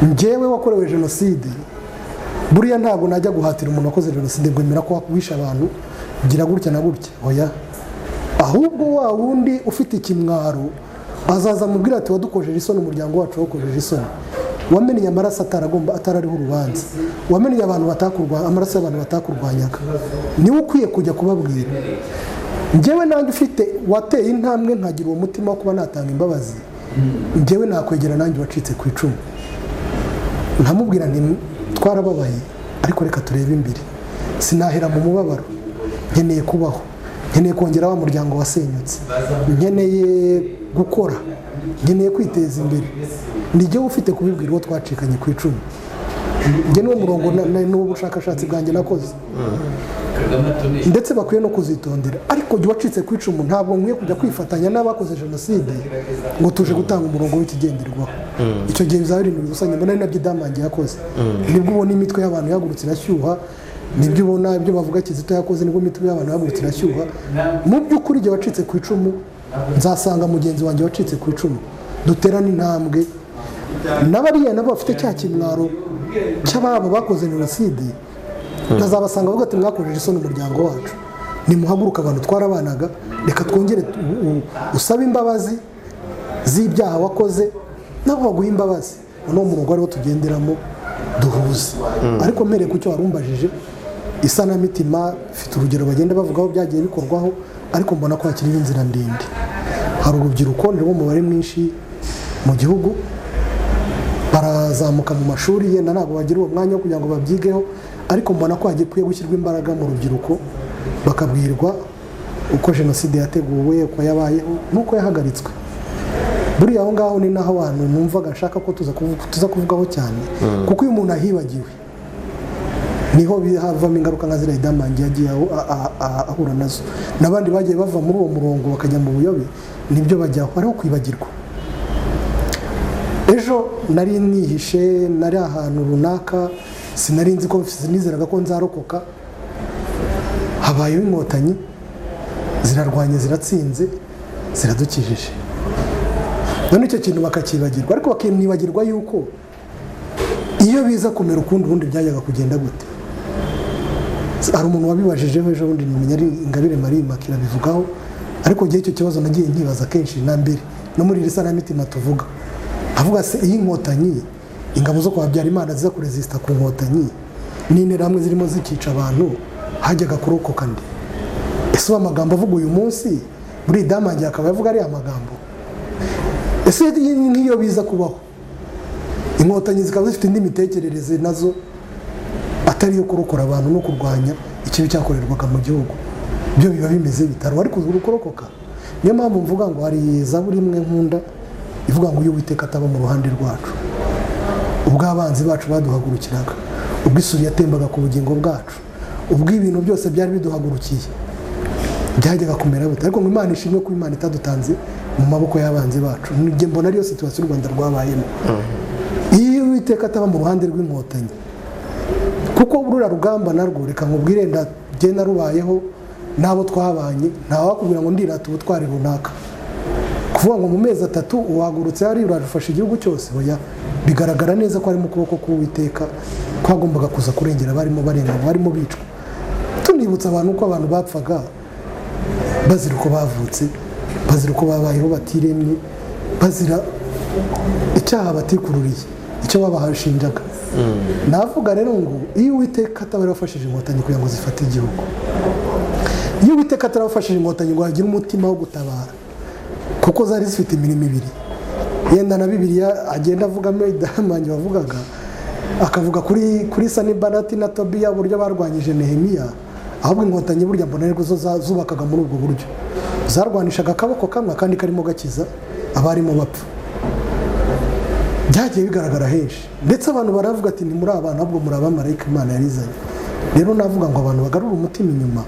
njyewe wakorewe jenoside buriya ntabwo najya guhatira umuntu wakoze jenoside ngo emera ko wishe abantu gira gutya na gutya, oya. Ahubwo wa wundi ufite ikimwaro azaza mubwira ati wadukojeje isoni, umuryango wacu wakojeje isoni, wamenye amaraso atarariho urubanza, wamenye abantu amaraso y'abantu batakurwanyaga, niwe ukwiye kujya kubabwira. Njyewe nanjye ufite wateye intambwe nkagira uwo mutima wo kuba natanga imbabazi, njyewe nakwegera nanjye wacitse ku icumu nkamubwira nti twarababaye ariko reka turebe imbere, sinahera mu mubabaro, nkeneye kubaho, nkeneye kongera wa muryango wasenyutse, nkeneye gukora, nkeneye kwiteza imbere. Nijye ufite kubibwira uwo twacikanye ku icumu. Njye niwo murongo n'ubushakashatsi bwanjye nakoze, ndetse bakwiye no kuzitondera. Ariko jya wacitse ku icumu ntabwo nkwiye kujya kwifatanya n'abakoze jenoside ngo tuje gutanga umurongo w'ikigenderwaho. Icyo gihe bizaba ari ibintu gusanya. Mbona ari nabyo Damange yakoze, nibwo ubona imitwe y'abantu yahagurutse irashyuha, nibyo ubona ibyo bavuga Kizito yakoze, nibwo imitwe y'abantu yahagurutse irashyuha. Mu by'ukuri jya wacitse ku icumu nzasanga mugenzi wanjye wacitse ku icumu, duterane intambwe. N'abariya nabo bafite cya kimwaro cy'ababo bakoze jenoside, nazabasanga bavuga ati mwakojeje isoni umuryango wacu, nimuhaguruka abantu twarabanaga, reka twongere usabe imbabazi z'ibyaha wakoze, nabo baguha imbabazi. Uno murongo ariwo tugenderamo duhuze. Ariko mpereye ku cyo warumbajije, isanamitima ifite urugero bagenda bavugaho byagiye bikorwaho, ariko mbona ko hakiri inzira ndende. Hari urubyiruko nirwo mubare mwinshi mu gihugu, barazamuka mu mashuri yenda ntabwo bagira uwo mwanya wo kugira ngo babyigeho, ariko mbona ko hagikwiye gushyirwa imbaraga mu rubyiruko, bakabwirwa uko jenoside yateguwe, uko yabayeho n'uko yahagaritswe. Buriya aho ngaho ni naho abantu numvaga nshaka ko tuza kuvugaho cyane, kuko iyo umuntu ahibagiwe niho havamo ingaruka nka ziriya Damange yagiye ahura nazo, n'abandi bagiye bava muri uwo murongo bakajya mu buyobe, nibyo bajyaho, hariho kwibagirwa. Ejo nari nihishe, nari ahantu runaka, sinari nzi ko nizeraga ko nzarokoka, habayeho inkotanyi zirarwanye, ziratsinze, ziradukijije. None icyo kintu bakakibagirwa, ariko bakinibagirwa yuko iyo biza kumera ukundi ubundi byajyaga kugenda gute. Hari umuntu wabibajijeho ejo bundi, nimenya ari Ingabire Marie Makira bivugaho, ariko gihe icyo kibazo nagiye nkibaza kenshi na mbere no muri iri sanamitima tuvuga, avuga se iyi nkotanyi, ingabo zo kwa Habyarimana ziza kuresista ku nkotanyi, n'interahamwe zirimo zikica abantu, hajyaga kurokoka nde? Ese amagambo avuga uyu munsi muri Damange akaba yavuga ari amagambo? Ese nk'iyo biza kubaho inkotanyi zikaba zifite indi mitekerereze nazo atari yo kurokora abantu no kurwanya ikibi cyakorerwaga mu gihugu, byo biba bimeze bitaro, ariko kurokoka. Niyo mpamvu mvuga ngo hari Zaburi imwe nkunda ivuga ngo Uwiteka ataba mu ruhande rwacu, ubwo abanzi bacu baduhagurukiraga, ubwo isuri yatembaga ku bugingo bwacu, ubwo ibintu byose byari biduhagurukiye byajyaga kumera gute. Ariko ngo Imana ishimwe ko Imana itadutanze mu maboko y'abanzi bacu. Njye mbona ariyo situation u Rwanda rwabayemo. Iyo Uwiteka ataba mu ruhande rw'inkotanyi, kuko urura rugamba narwo, reka nkubwire ndagye narubayeho n'abo twabanye, ntawakubwira ngo ndirata ubutwari runaka, kuvuga ngo mu mezi 3 uhagurutse hari urafasha igihugu cyose, oya. Bigaragara neza ko ari mu kuboko k'Uwiteka kwagombaga kuza kurengera barimo barengana, barimo bicwa. Tunibutsa abantu ko abantu bapfaga bazira uko bavutse, bazira uko babayeho batiremye, bazira icyaha batikururiye, icyo babahashinjaga. Navuga rero ngo iyo Uwiteka atabafashije inkotanyi kugira ngo zifate igihugu, iyo Uwiteka atabafashije inkotanyi ngo agire umutima wo gutabara, kuko zari zifite imirimo ibiri, yenda na Bibiliya agenda avugamo Damange bavugaga, akavuga kuri Sanibalati na Tobiya buryo barwanyije Nehemiya, ahubwo inkotanyi burya mbona ariko zo zubakaga muri ubwo buryo, zarwanishaga akaboko kamwe kandi karimo gakiza abarimo bapfa. Byagiye bigaragara henshi, ndetse abantu baravuga ati ni muri abantu ahubwo muri abamarayika Imana yarizanye. Rero navuga ngo abantu bagarura umutima inyuma,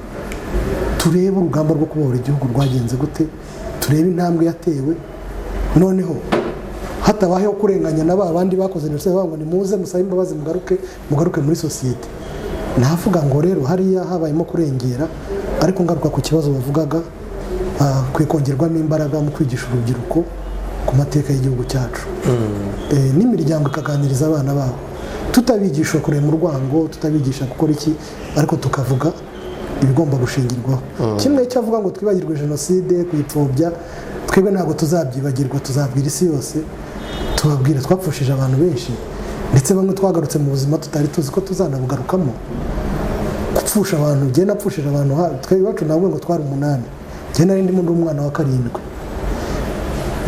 turebe urugamba rwo kubohora igihugu rwagenze gute, turebe intambwe yatewe, noneho hatabayeho kurenganya na babandi bakoze jenoside ngo nimuze musabe imbabazi mugaruke muri sosiyete. Navuga ngo rero hariya habayemo kurengera, ariko ngaruka ku kibazo bavugaga, kwikongerwamo imbaraga mu kwigisha urubyiruko ku mateka y'igihugu cyacu. N'imiryango ikaganiriza abana babo, tutabigisha kurema urwango, tutabigisha gukora iki, ariko tukavuga ibigomba gushingirwaho. Kimwe cyavuga ngo twibagirwe jenoside, kuyipfobya, twebwe ntabwo tuzabyibagirwa, tuzabwira isi yose, tubabwire twapfushije abantu benshi, ndetse bamwe twagarutse mu buzima tutari tuzi ko tuzanabugarukamo. Gupfusha abantu, njye napfushije abantu, twebwe iwacu ntabwo ngo twari 8, njye nari ndimo ndi umwana wa 7,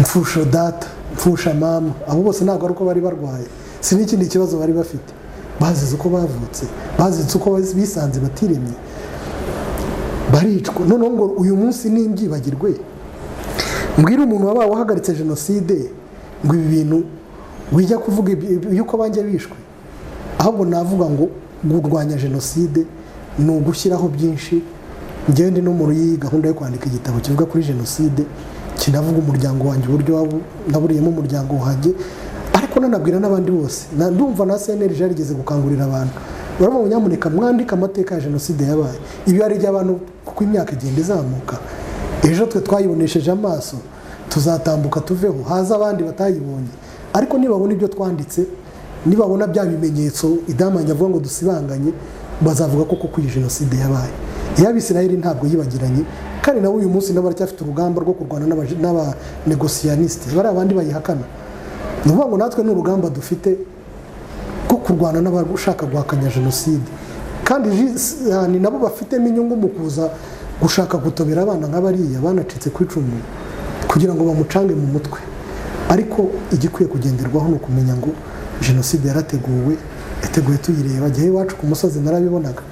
mfusha data, mfusha mama, abo bose ntabwo ari uko bari barwaye, si n'ikindi kibazo bari bafite, bazize uko bavutse, bazize uko bisanze batiremye, baricwa. Noneho ngo uyu munsi nimbyibagirwe, mbwira umuntu wabaye wahagaritse jenoside ngo ibi bintu wijya kuvuga yuko banjye bishwe, ahubwo navuga ngo kurwanya jenoside ni ugushyiraho byinshi. Njyewe ndi no muri gahunda yo kwandika igitabo kivuga kuri jenoside, kinavuga umuryango wanjye, uburyo naburiyemo umuryango wanjye, ariko nanabwira n'abandi bose. Ndumva na CNLG yarigeze gukangurira abantu, barimo nyamuneka mwandika amateka ya jenoside yabaye. Ibi hari igihe abantu kuko imyaka igenda izamuka, ejo twe twayibonesheje amaso, tuzatambuka tuveho, haza abandi batayibonye, ariko nibabona ibyo twanditse, nibabona bya bimenyetso idamanya avuga ngo dusibanganye, bazavuga ko kuko iyi jenoside yabaye. Iy'Abisirayeli ntabwo yibagiranye, kandi nabo uyu munsi nabo baracyafite urugamba rwo kurwana n'abanegosiyanisite, bari abandi bayihakana. Ni ukuvuga ngo natwe n'urugamba dufite rwo kurwana n'abashaka guhakanya jenoside, kandi ni nabo bafitemo inyungu mu kuza gushaka gutobera abana nk'abariya banacitse ku icumu kugira ngo bamucange mu mutwe. Ariko igikwiye kugenderwaho ni ukumenya ngo jenoside yarateguwe, yateguwe tuyireba. Igihe iwacu ku musozi narabibonaga,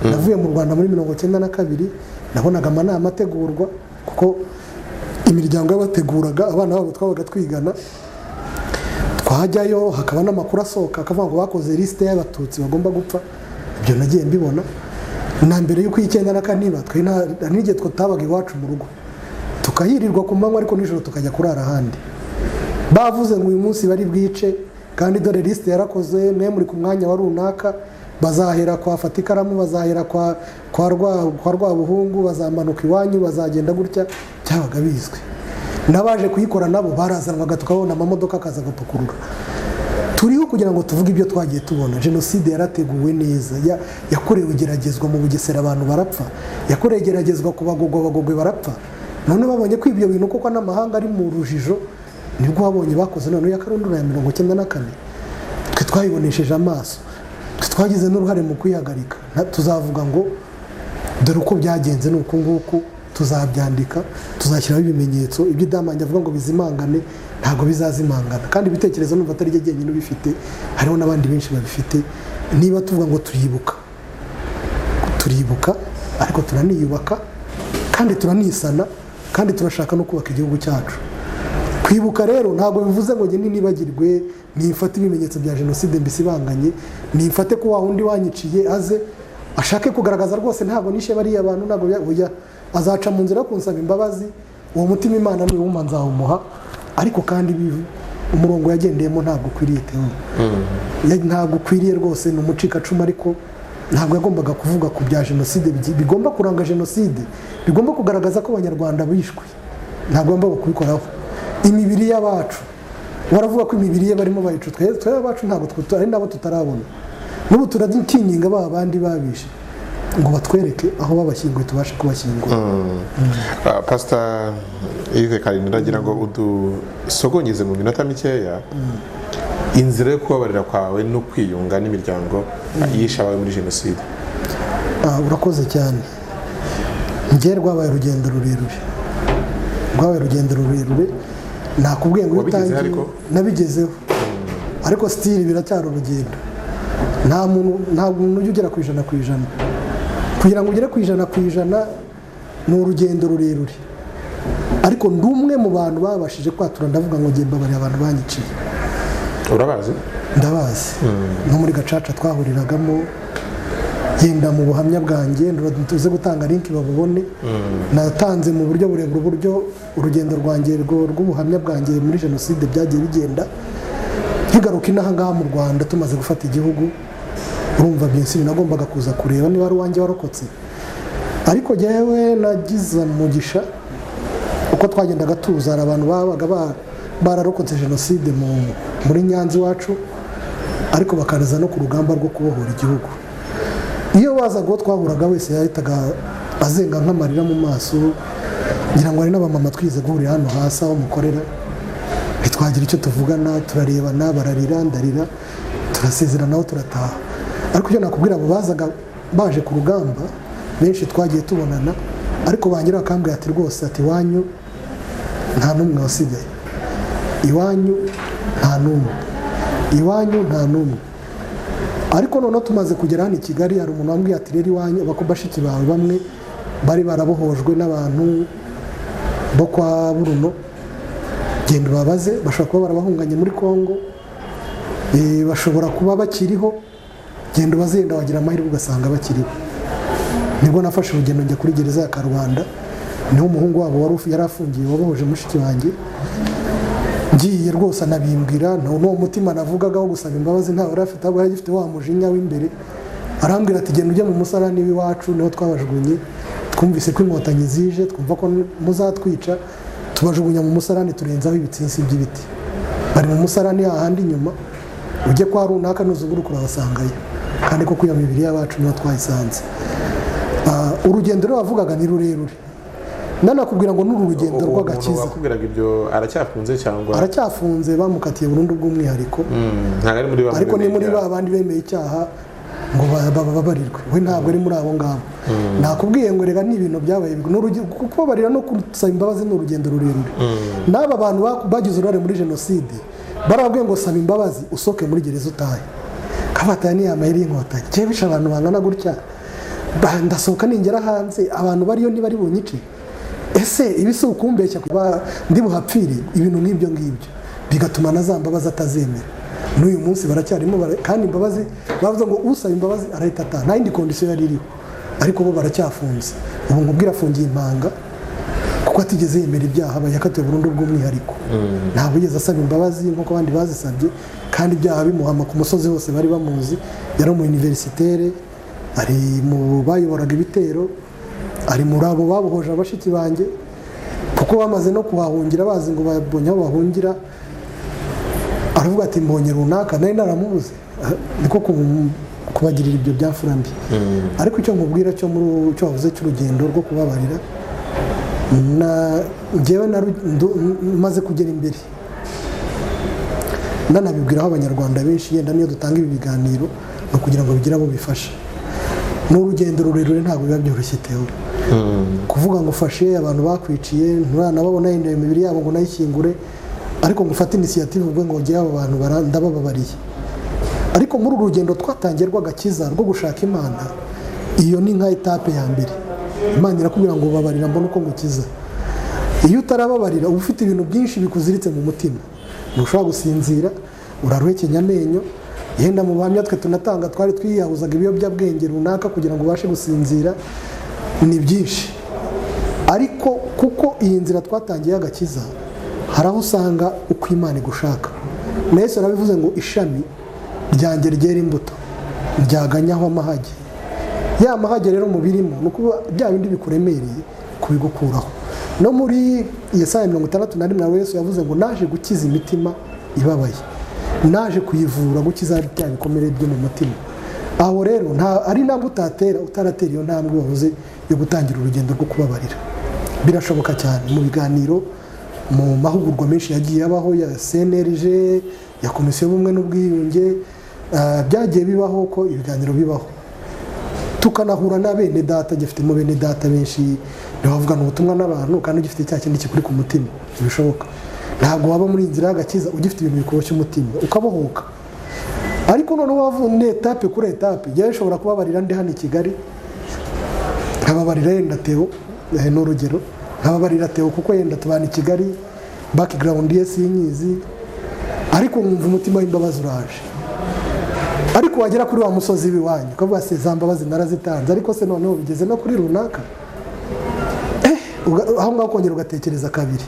navuye mu Rwanda muri 1992, nabonaga amanama ategurwa, kuko imiryango y'abateguraga abana babo twabaga twigana, twajyayo hakaba n'amakuru asohoka akavuga ngo bakoze lisite y'abatutsi bagomba gupfa. Ibyo nagiye mbibona na mbere y'uko 1994 twe n'igihe tutabaga iwacu mu rugo, tukayirirwa ku manywa, ariko nijoro tukajya kurara ahandi. Bavuze ngo uyu munsi bari bwice, kandi dore lisite yarakoze, mwe muri ku mwanya wa runaka, bazahera kwa fata ikaramu, bazahera kwa Rwabuhungu, bazamanuka iwanyu, bazagenda gutya. Cyabaga bizwi, n'abaje kuyikora nabo barazanwaga, tukabona amamodoka akaza gutukurura. Turiho kugira ngo tuvuge ibyo twagiye tubona. Jenoside yarateguwe neza, yakorewe igeragezwa mu Bugesera, abantu barapfa, yakorewe igeragezwa ku Bagogwe barapfa. None babonye ko ibyo bintu koko n'amahanga ari mu rujijo, nibwo babonye bakoze none ya karundura ya 1994. Twe twayibonesheje amaso, twagize n'uruhare mu kwihagarika. Tuzavuga ngo dore uko byagenze nuko nguko, tuzabyandika, tuzashyiraho ibimenyetso. Ibyo idamanya avuga ngo bizimangane ntabwo bizazimangana, kandi ibitekerezo numva atari jye nyine bifite, hariho n'abandi benshi babifite. Niba tuvuga ngo turibuka, ariko turaniyubaka, kandi turanisana, kandi turashaka no kubaka igihugu cyacu. Kwibuka rero ntabwo bivuze ngo njye nibagirwe, nifate ibimenyetso bya jenoside mbisibanganye, nifate ko wa wundi wanyiciye aze ashake kugaragaza rwose ntabwo nishe bariya abantu, ntabwo azaca mu nzira yo kunsaba imbabazi. Uwo mutima Imana niwe wumva nzawumuha, ariko kandi umurongo yagendeyemo ntabwo ukwiriye tewe, ntabwo ukwiriye rwose, ni umucikacumu. Ariko ntabwo yagombaga kuvuga ku bya jenoside bigomba kuranga jenoside, bigomba kugaragaza ko abanyarwanda bishwe, ntabwo yagombaga kubikoraho. Imibiri y'abacu, waravuga ko imibiri ye barimo bayica, twe abacu ntabwo ari nabo tutarabona. N'ubu turatinyinga ba bandi babishe ngo batwereke aho babashyinguye, tubashe kubashyingura. Pastor Yves Karinda, ndagira ngo udusogongeze mu minota mikeya inzira yo kubabarira kwawe no kwiyunga n'imiryango yishe abawe muri jenoside. Urakoze cyane. Njye rwabaye urugendo rurerure, nakubwiye ngo utangiye nabigezeho, ariko still biracyari urugendo. Nta muntu ujya ugera ku ijana kugira ngo ugere ku ijana ni urugendo rurerure. Ariko ndi umwe mu bantu babashije kwatura, ndavuga ngo ngiye mbabarira abantu banyiciye. Urabazi? Ndabazi. No muri Gacaca twahuriragamo, yenda mu buhamya bwanjye tuze gutanga link babubone. Natanze mu buryo burebure uburyo urugendo rwanjye rw'ubuhamya bwanjye muri jenoside byagiye bigenda. Nkigaruka inaha ngaha mu Rwanda tumaze gufata igihugu, urumva byinshi nagombaga kuza kureba niba ari uwanjye warokotse. Ariko jyewe nagize umugisha uko twagendaga tuza, abantu babaga bararokotse jenoside muri Nyanza iwacu ariko bakanaza no ku rugamba rwo kubohora igihugu. Iyo bazaga uwo twahuraga wese yahitaga azenga nk'amarira mu maso, ngira ngo ari n'abamama twize guhurira hano hasi aho mukorera, ntitwagira icyo tuvugana, turarebana, bararira, ndarira, turasezeranaho turataha. Ariko icyo nakubwira abo bazaga baje ku rugamba benshi twagiye tubonana, ariko bangira bakambwira ati rwose ati iwanyu nta n'umwe wasigaye, iwanyu nta n'umwe, iwanyu nta n'umwe. Ariko noneho tumaze kugera hano i Kigali hari umuntu wambwiye ati rero iwanyu bashiki bawe bamwe bari barabohojwe n'abantu bo kwa Buruno, genda ubabaze, bashobora kuba barabahunganye muri Kongo, bashobora kuba bakiriho, genda ubazenda wagira amahirwe ugasanga bakiriho. Nibwo nafashe urugendo njya kuri gereza ya Karubanda, niho umuhungu wabo yari afungiye wabohoje mushiki wanjye. Ngiye rwose anabimbwira, n'uwo mutima navugaga wo gusaba imbabazi ntawe yari afite, ahubwo yari agifite wa mujinya w'imbere. Arambwira ati genda ujye mu musarani w'iwacu, niho twabajugunye, twumvise ko inkotanyi zije, twumva ko muzatwica, tubajugunya mu musarani turenzaho ibitsinsi by'ibiti. Bari mu musarani hahandi inyuma, ujye kwa runaka nuzunguruka urabasangayo, kandi koko iyo mibiri y'abacu niho twayisanze. Urugendo rero wavugaga ni rurerure, nanakubwira ngo n'uru rugendo rw'agakiza. Wakubwiraga ibyo aracyafunze cyangwa? Aracyafunze, bamukatiye burundu bw'umwihariko, ariko ni muri babandi bemeye icyaha ngo bababarirwe, we ntabwo ari muri abo ngabo. Nakubwiye ngo rega ni ibintu byabaye, kuko barira no gusaba imbabazi ni urugendo rurerure. N'aba bantu bagize uruhare muri jenoside barababwiye ngo saba imbabazi usoke muri gereza utahe. Kabataya ni amayeri y'inkotanyi, cye bisha abantu bangana gutya, ndasohoka ningera hanze abantu bariyo ntibari bunyice. Ese ibise ukumbeshya kuba ndi buhapfire, ibintu nk'ibyo ngibyo bigatuma na za mbabazi atazemera. N'uyu munsi baracyarimo, kandi imbabazi bavuze ngo usaba imbabazi arahita ataha, nta yindi kondisiyo yari iriho, ariko bo baracyafunze. Ubu nkubwira afungiye impanga kuko atigeze yemera ibyaha, yakatiwe burundu bw'umwihariko. Ntabwo yigeze asaba imbabazi nk'uko abandi bazisabye, kandi ibyaha bimuhama ku musozi hose bari bamuzi. Yari mu universitaire, ari mu bayoboraga ibitero, ari muri abo babohoje abashiki banjye, kuko bamaze no kuhahungira bazi ngo babonye aho bahungira. Aravuga ati mbonye runaka, nari naramubuze, niko kubagirira ibyo byafura mbi. Ariko icyo nkubwira cyo muri cyo wavuze cy'urugendo rwo kubabarira, njyewe maze kugera imbere nanabibwiraho abanyarwanda benshi, yenda niyo dutanga ibi biganiro no kugira ngo bigire abo bifasha. N'urugendo rurerure ntabwo biba byoroshye tewe, kuvuga ngo ufashe abantu bakwiciye nturanababona yenda imibiri yabo ngo nayishyingure, ariko ngo ufate initiative ubwo ngo njye abo bantu ndabababariye. Ariko muri uru rugendo twatangiye rw'agakiza rwo gushaka Imana, iyo ni nka etape ya mbere. Imana irakubwira ngo ubabarira mbona uko ngukiza. Iyo utarababarira uba ufite ibintu byinshi bikuziritse mu mutima, ntushobora gusinzira, uraruhekenya amenyo. Yenda mu bahamya twe tunatanga twari twiyahuzaga ibiyobyabwenge runaka kugira ngo ubashe gusinzira, ni byinshi. Ariko kuko iyi nzira twatangiye agakiza, hari aho usanga uko Imana igushaka. Na Yesu arabivuze ngo ishami ryanjye ryera imbuto ryaganyaho amahage. Ya mahage rero mu birimo nuko bya bindi bikuremereye kubigukuraho. No muri Yesaya 61 Yesu yavuze ngo naje gukiza imitima ibabaye, naje kuyivura gukiza bya bikomere byo mu mutima. Aho rero ari ntabwo utaratera iyo ntambwe wavuze yo gutangira urugendo rwo kubabarira. Birashoboka cyane mu biganiro, mu mahugurwa menshi yagiye abaho ya CNRG, ya Komisiyo y'Ubumwe n'Ubwiyunge, byagiye bibaho ko ibiganiro bibaho. Tukanahura na bene data, gifitemo bene data benshi bavugana ubutumwa n'abantu kandi gifite cya kindi kikuri ku mutima. Bishoboka ntabwo waba muri inzira y'agakiza ugifite ibintu bikoboshye umutima ukabohoka. Ariko noneho wavunne etape kuri etape, njye nshobora kubabarira ndi hano i Kigali, nkababarira yenda Theo, n'urugero nkababarira Theo kuko yenda tubana i Kigali, background ye sinyizi, ariko nkumva umutima w'imbabazi uraje. Ariko wagera kuri wa musozi w'iwanyu ukavuga se za mbabazi narazitanze, ariko se noneho bigeze no kuri runaka, aho ngaho kongera ugatekereza kabiri.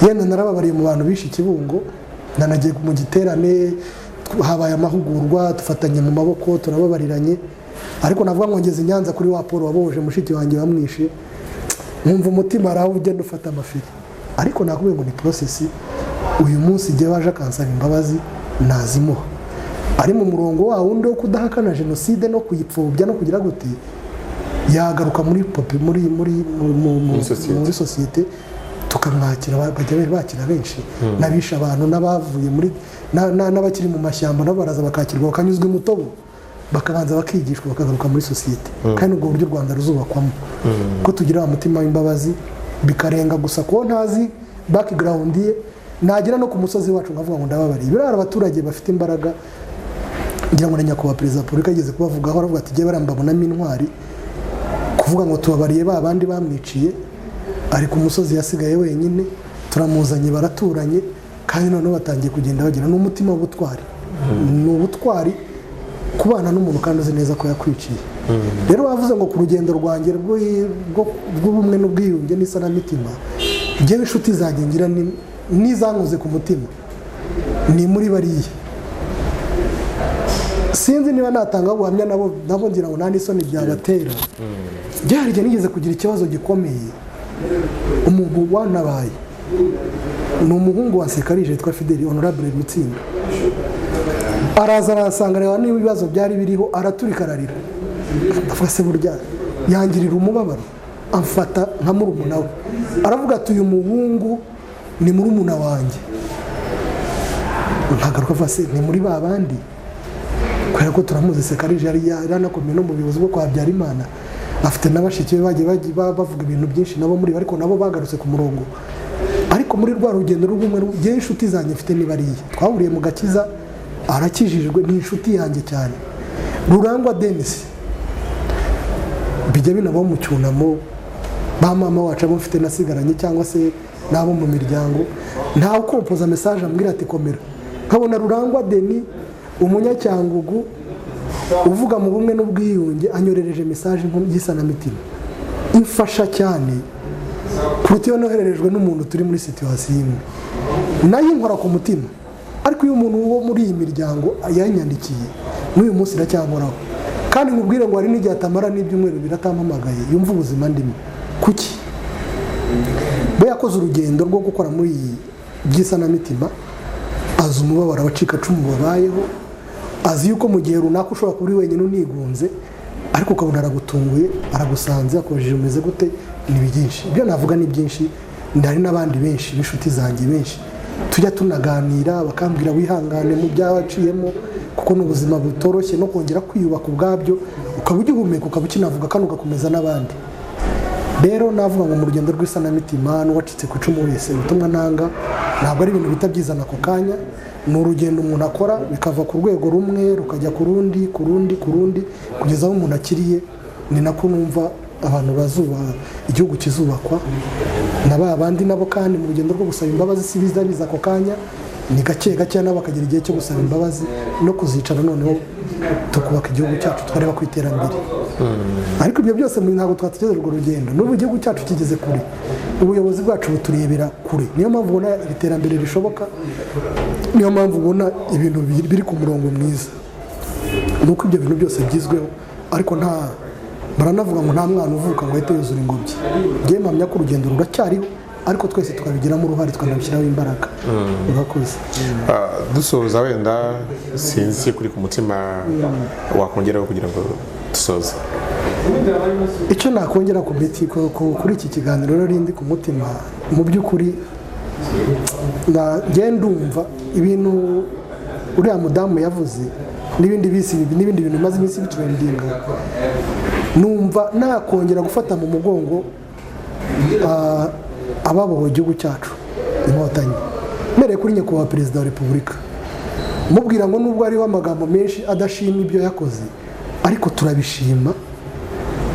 Yenda narababariye mu bantu bishe Kibungo, nanagiye mu giterane, habaye amahugurwa, tufatanye mu maboko, turababariranye. Ariko navuga ngo ngeze Nyanza kuri wa Paul wabohoje mushiki wanjye wamwishe, nkumva umutima araho ugenda ufata amafiri. Ariko nakubwiye ngo ni process uyu munsi igihe waje akansaba imbabazi nazimuha, ari mu murongo wa wundi wo kudahakana jenoside no kuyipfobya no kugira gute, yagaruka muri sosiyete tukamwakira, bajya bakira benshi n'abisha abantu n'abavuye muri n'abakiri mu mashyamba nabo baraza bakakirwa bakanyuzwa umutobo bakabanza bakigishwa bakagaruka muri sosiyete. Kandi ubwo buryo u Rwanda ruzubakwamo ko tugira umutima w'imbabazi bikarenga gusa ko ntazi background ye, nagera no ku musozi wacu nkavuga ngo ndababariye. Birara abaturage bafite imbaraga, ngira ngo na nyakubahwa perezida wa repubulika ageze kubavugaho, aravuga ati jye barambabonamo intwari kuvuga ngo tubabariye ba bandi bamwiciye, ari ku musozi yasigaye wenyine, turamuzanye baraturanye, kandi noneho batangiye kugenda bagira n'umutima w'ubutwari. Ni ubutwari kubana n'umuntu kandi uzi neza ko yakwiciye. Rero wavuze ngo ku rugendo rwanjye rw'ubumwe n'ubwiyunge n'isanamitima, njyewe inshuti zanjye ngira n'izankoze ku mutima ni muri bariya. Sinzi niba natanga ubuhamya nabo ngira ngo nta n'isoni byabatera. Byari igihe nigeze kugira ikibazo gikomeye, umuntu wanabaye ni umuhungu wa Sekarije yitwa Fideli Honorable Mutsinda, araza arasanga reba niba ibibazo byari biriho, araturika ararira, avuga se burya yangirira umubabaro, amfata nka murumuna we, aravuga ati uyu muhungu ni murumuna wanjye. Nkagaruka avuga se ni muri ba bandi, kubera ko turamuzi Sekarije yari yanakomeye no mu buyobozi bwo kwa Habyarimana, afite n'abashiki be bagiye bavuga ibintu byinshi nabo muri, ariko nabo bagarutse ku murongo. Ariko muri rwa rugendo rw'umwe ngiye inshuti zanjye mfite ni bariya, twahuriye mu Gakiza, arakijijwe, ni inshuti yanjye cyane. Rurangwa Denis bijya binabo mu cyunamo, ba mama wacu abo mfite nasigaranye cyangwa se nabo mu miryango, ntawe ukompoza message ambwira ati komera. Nkabona Rurangwa Denis umunyacyangugu uvuga mu bumwe n'ubwiyunge anyorereje message y'isanamitima imfasha cyane kuruta iyo nohererejwe n'umuntu turi muri situation imwe, nayo inkora ku mutima. Ariko iyo umuntu wo muri iyi miryango yanyandikiye n'uyu munsi iracyankoraho, kandi nkubwire ngo hari n'igihe atamara n'ibyumweru biratampamagaye yumva ubuzima ndimo. Kuki? Bo yakoze urugendo rwo gukora muri iyi by'isanamitima, azi umubabaro abacikacumu babayeho, azi yuko mu gihe runaka ushobora kuba uri wenyine unigunze, ariko ukabona aragutunguye, aragusanze, akubajije umeze gute. Ni byinshi, ibyo navuga ni byinshi. Ndari n'abandi benshi b'inshuti zanjye benshi tujya tunaganira, bakambwira wihangane mu byaciyemo, kuko n'ubuzima butoroshye no kongera kwiyubaka ubwabyo, ukaba ugihumeka, ukaba ukinavuga kandi ugakomeza n'abandi. Rero navuga ngo mu rugendo rw'isanamitima n'uwacitse ku icumu wese, ubutumwa ntanga ntabwo ari ibintu bita byizana ako kanya, ni urugendo umuntu akora bikava ku rwego rumwe rukajya ku rundi kugeza aho umuntu akiriye. Ni nako numva abantu bazuba igihugu kizubakwa na ba bandi nabo, kandi mu rugendo rwo gusaba imbabazi si biza ako kanya, ni gake gake nabo bakagira igihe cyo gusaba imbabazi no kuzicara noneho tukubaka igihugu cyacu twareba ku iterambere. Ariko ibyo byose ntabwo twatugeze urwo rugendo, n'ubu igihugu cyacu kigeze kure, ubuyobozi bwacu buturebera kure. Niyo mpamvu ubona iterambere rishoboka, niyo mpamvu ubona ibintu biri ku murongo mwiza, nuko ibyo bintu byose byizweho. Ariko baranavuga ngo nta mwana uvuka ngo ahite yuzura ingobyi. Ngiye mpamya ko urugendo ruracyariho, ariko twese tukabigiramo uruhare, tukanabishyiraho imbaraga. Urakoze. Dusoza wenda sinzi kuri ku mutima wakongeraho kugira ngo dusoze. Icyo nakongera kuri iki kiganiro rero rindi ku mutima, mu by'ukuri ndumva ibintu uriya mudamu yavuze n'ibindi bintu bimaze iminsi bitrendinga, numva nakongera gufata mu mugongo ababohoye igihugu cyacu Inkotanyi, mbereye kuri nyakubahwa perezida wa repubulika, mubwira ngo nubwo hariho amagambo menshi adashima ibyo yakoze, ariko turabishima,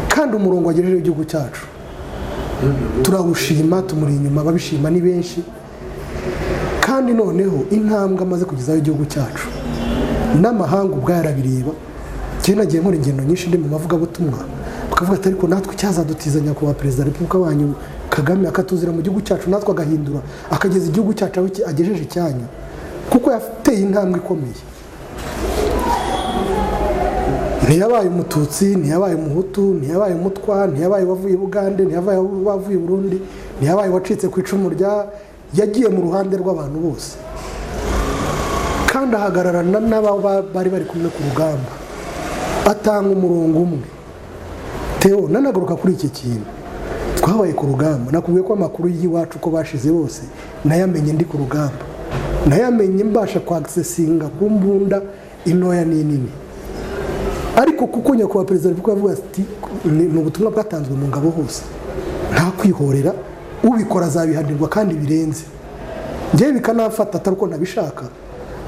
kandi umurongo wagejejeho igihugu cyacu turawushima, tumuri inyuma, babishima ni benshi. Kandi noneho intambwe amaze kugezaho igihugu cyacu n'amahanga ubwayo arabireba. Njye nagiye nkora ingendo nyinshi ndi mu mavugabutumwa, bakavuga ati ariko natwe cyazadutiza nyakubahwa perezida wa repubulika wanyu Kagame akatuzira mu gihugu cyacu, natwe agahindura akageza igihugu cyacu aho agejeje icyanyu, kuko yateye intambwe ikomeye. Ntiyabaye umututsi, ntiyabaye umuhutu, ntiyabaye umutwa, ntiyabaye wavuye Bugande, ntiyabaye wavuye Burundi, ntiyabaye wacitse ku icumu yagiye mu ruhande rw'abantu bose kandi ahagararana n'abari bari kumwe ku rugamba, atanga umurongo umwe. Theo, nanagaruka kuri iki kintu, twabaye ku rugamba, nakubwiye ko amakuru y'iwacu ko bashize bose nayamenye ndi ku rugamba, nayamenye mbasha kwagisesinga ku mbunda intoya n'inini. Ariko kuko nyakubahwa perezida wa repubulika yavuga ati ni ubutumwa bwatanzwe mu ngabo hose, nta kwihorera, ubikora azabihanirwa kandi birenze. Njyewe bikanafata atari uko nabishaka,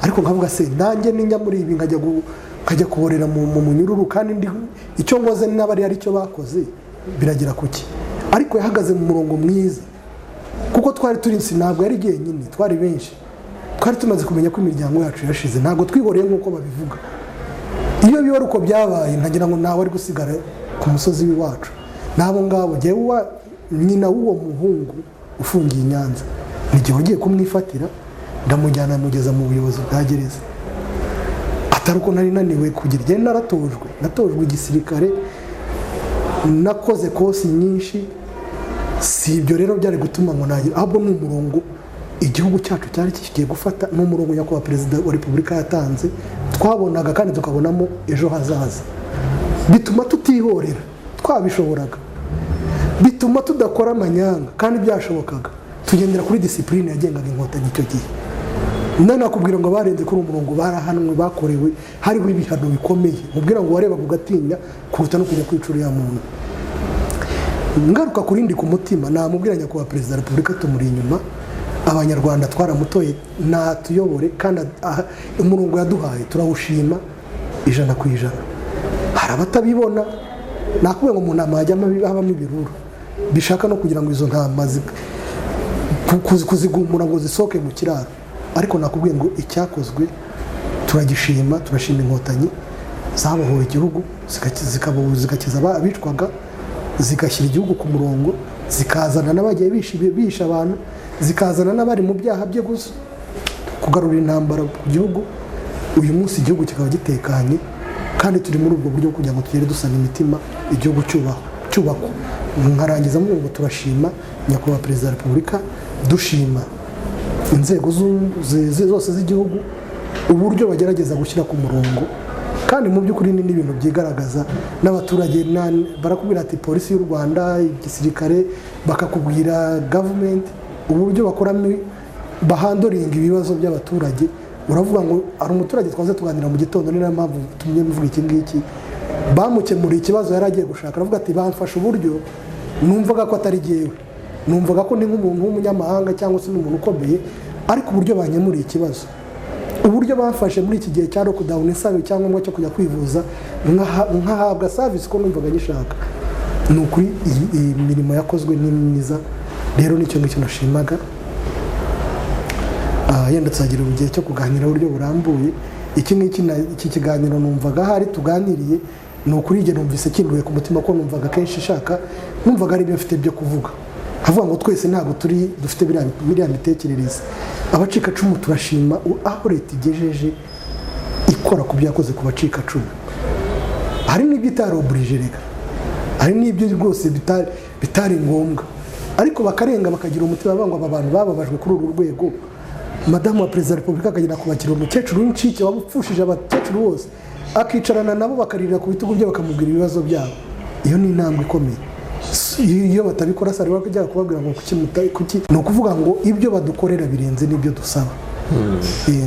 ariko nkavuga se nanjye ninjya muri ibi nkajya kuborera mu munyururu, kandi icyo ngoze n'abari ari cyo bakoze biragira kuki. Ariko yahagaze mu murongo mwiza, kuko twari turi ntabwo yari jyenyine, twari benshi, twari tumaze kumenya ko imiryango yacu yashize, ntabwo twihoreye nk'uko babivuga. Iyo biba uko byabaye ntagira ngo nawe ari gusigara ku musozi w'iwacu, nabo ngabo jyewe nyina w'uwo muhungu ufungiye i Nyanza n'igihe wagiye kumwifatira ndamujyana mugeza mu buyobozi bwa gereza. Atari uko nari naniwe kugira, njye natojwe igisirikare, nakoze kosi nyinshi, si ibyo rero byari gutuma ngo nagira, ahubwo ni umurongo igihugu cyacu cyari kigiye gufata, n'umurongo nyakubahwa perezida wa repubulika yatanze, twabonaga kandi tukabonamo ejo hazaza. Bituma tutihorera, twabishoboraga, bituma tudakora amanyanga kandi byashobokaga, tugendera kuri disipurine yagengaga inkotanyi icyo gihe. Nanakubwira ngo barenze kuri umurongo, barahanwe, bakorewe, hariho ibihano bikomeye, mubwira ngo wareba kugatinya kuruta no kujya kwica uriya muntu. Ngaruka kurindi ku mutima, namubwira nyakubahwa perezida wa repubulika tumuri inyuma, abanyarwanda twaramutoye natuyobore, kandi umurongo yaduhaye turawushima 100%. Hari abatabibona, nakubwira ngo mu nama hajyamo habamo ibiruru bishaka no kugira ngo izo ntama kuzigumura ngo zisoke mu kiraro. Ariko nakubwiye ngo icyakozwe turagishima, turashima inkotanyi zabohoye igihugu, zigakiza abicwaga, zigashyira igihugu ku murongo, zikazana n'abagiye bisha abantu, zikazana n'abari mu byaha byo kugarura intambara ku gihugu. Uyu munsi igihugu kikaba gitekanye, kandi turi muri ubwo buryo kugira ngo tugere dusana imitima, igihugu cyubakwa. Nkarangiza mu ngo turashima nyakubahwa perezida wa repubulika, dushima inzego zose z'igihugu uburyo bagerageza gushyira ku murongo, kandi mu by'ukuri ni ibintu byigaragaza n'abaturage. Barakubwira ati polisi y'u Rwanda, igisirikare, bakakubwira government, uburyo bakoramo bahandoringa ibibazo by'abaturage. Uravuga ngo ari umuturage twaze tuganira mu gitondo, ni nayo mpamvu tumye mvuga iki ngiki, bamukemuriye ikibazo yari agiye gushaka, aravuga ati bamfashe uburyo numvaga ko atari jyewe, numvaga ko ndi nk'umuntu w'umunyamahanga cyangwa se n'umuntu ukomeye, ariko uburyo banyemuriye ikibazo, uburyo bamfashe muri iki gihe cya lockdown, isabe cyangwa cyo kujya kwivuza nkahabwa service ko numvaga gishaka. Ni ukuri iyi mirimo yakozwe ni myiza, rero nicyo ngicyo nashimaga. Yenda tuzagira igihe cyo kuganira uburyo burambuye. Iki kiganiro numvaga hari tuganiriye, ni ukuri njye numvise kinduye ku mutima, ko numvaga kenshi shaka, numvaga ari byo mfite byo kuvuga, havuga ngo twese ntabwo dufite biriya mitekerereze. Abacikacumu turashima aho leta igejeje ikora ku byakoze ku bacikacumu. Hari n'ibyo itaroburije rega, hari n'ibyo rwose bitari ngombwa, ariko bakarenga bakagira umutima, bavuga ngo aba bantu bababajwe kuri uru rwego. Madamu wa perezida wa repubulika akagenda kubakira umukecuru w'incike wapfushije abakecuru bose, akicarana nabo bakarira ku bitugu bye, bakamubwira ibibazo byabo. Iyo ni intambwe ikomeye. Iyo batabikora sari bakajya kubabwira ngo kuki, ni ukuvuga ngo ibyo badukorera birenze n'ibyo dusaba.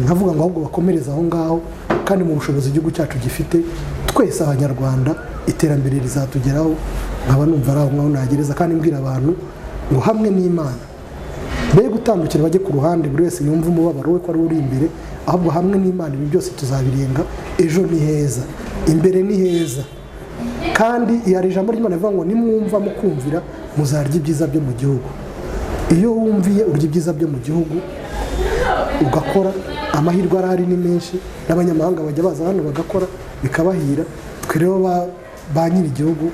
Nkavuga ngo ahubwo bakomereza aho ngaho, kandi mu bushobozi igihugu cyacu gifite, twese abanyarwanda iterambere rizatugeraho. Nkaba numva ari aho nagereza, kandi mbwira abantu ngo hamwe n'Imana be gutandukira bajye ku ruhande, buri wese yumva umubabaro we ko ari uri imbere, ahubwo hamwe n'Imana ibi byose tuzabirenga. Ejo ni heza, imbere ni heza, kandi hari ijambo ry'Imana rivuga ngo nimwumva mukumvira muzarya ibyiza byo mu gihugu. Iyo wumviye urya ibyiza byo mu gihugu ugakora, amahirwe arahari ni menshi, n'abanyamahanga bajya baza hano bagakora bikabahira. Twe rero ba nyiri igihugu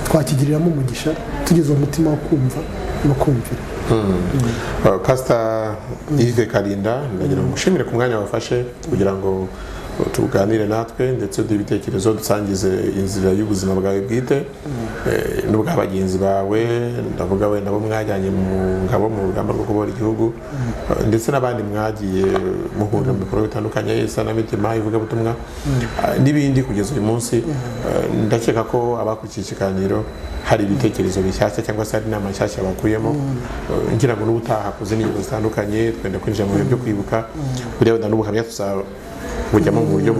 twakigiriramo umugisha, tugeze umutima wo kumva no kumvira. Pastor Yves Kalinda, ndagira ngo mushimire ku mwanya wafashe kugira ngo tuganire natwe ndetse n'ibitekerezo dusangize inzira y'ubuzima bwawe bwite n'ubwa bagenzi bawe, ndavuga we nabo mwajyanye mu ngabo mu rugamba rwo kubohora igihugu, ndetse n'abandi mwagiye muhurira mu bikorwa bitandukanye, isanamitima, ivugabutumwa n'ibindi kugeza uyu munsi. Ndakeka ko abakurikiye ikiganiro hari ibitekerezo bishyashya cyangwa se hari inama nshyashya bakuyemo, ngira ngo n'ubutaha kuze n'ingingo zitandukanye twenda kwinjira mu bihe byo kwibuka, buriya wenda n'ubuhamya tuzabujyamo mu buryo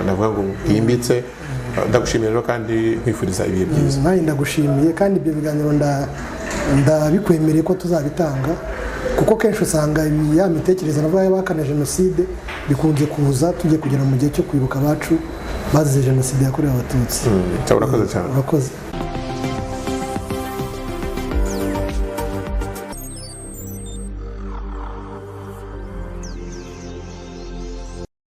navuga ngo bwimbitse. Ndagushimira rero kandi nkwifuriza ibihe byiza. Nanjye ndagushimiye kandi ibyo biganiro ndabikwemereye ko tuzabitanga, kuko kenshi usanga ya mitekerereze navuga y'abahakana jenoside bikunze kuza tujye kugera mu gihe cyo kwibuka abacu bazize jenoside yakorewe abatutsi. Urakoze cyane. Urakoze.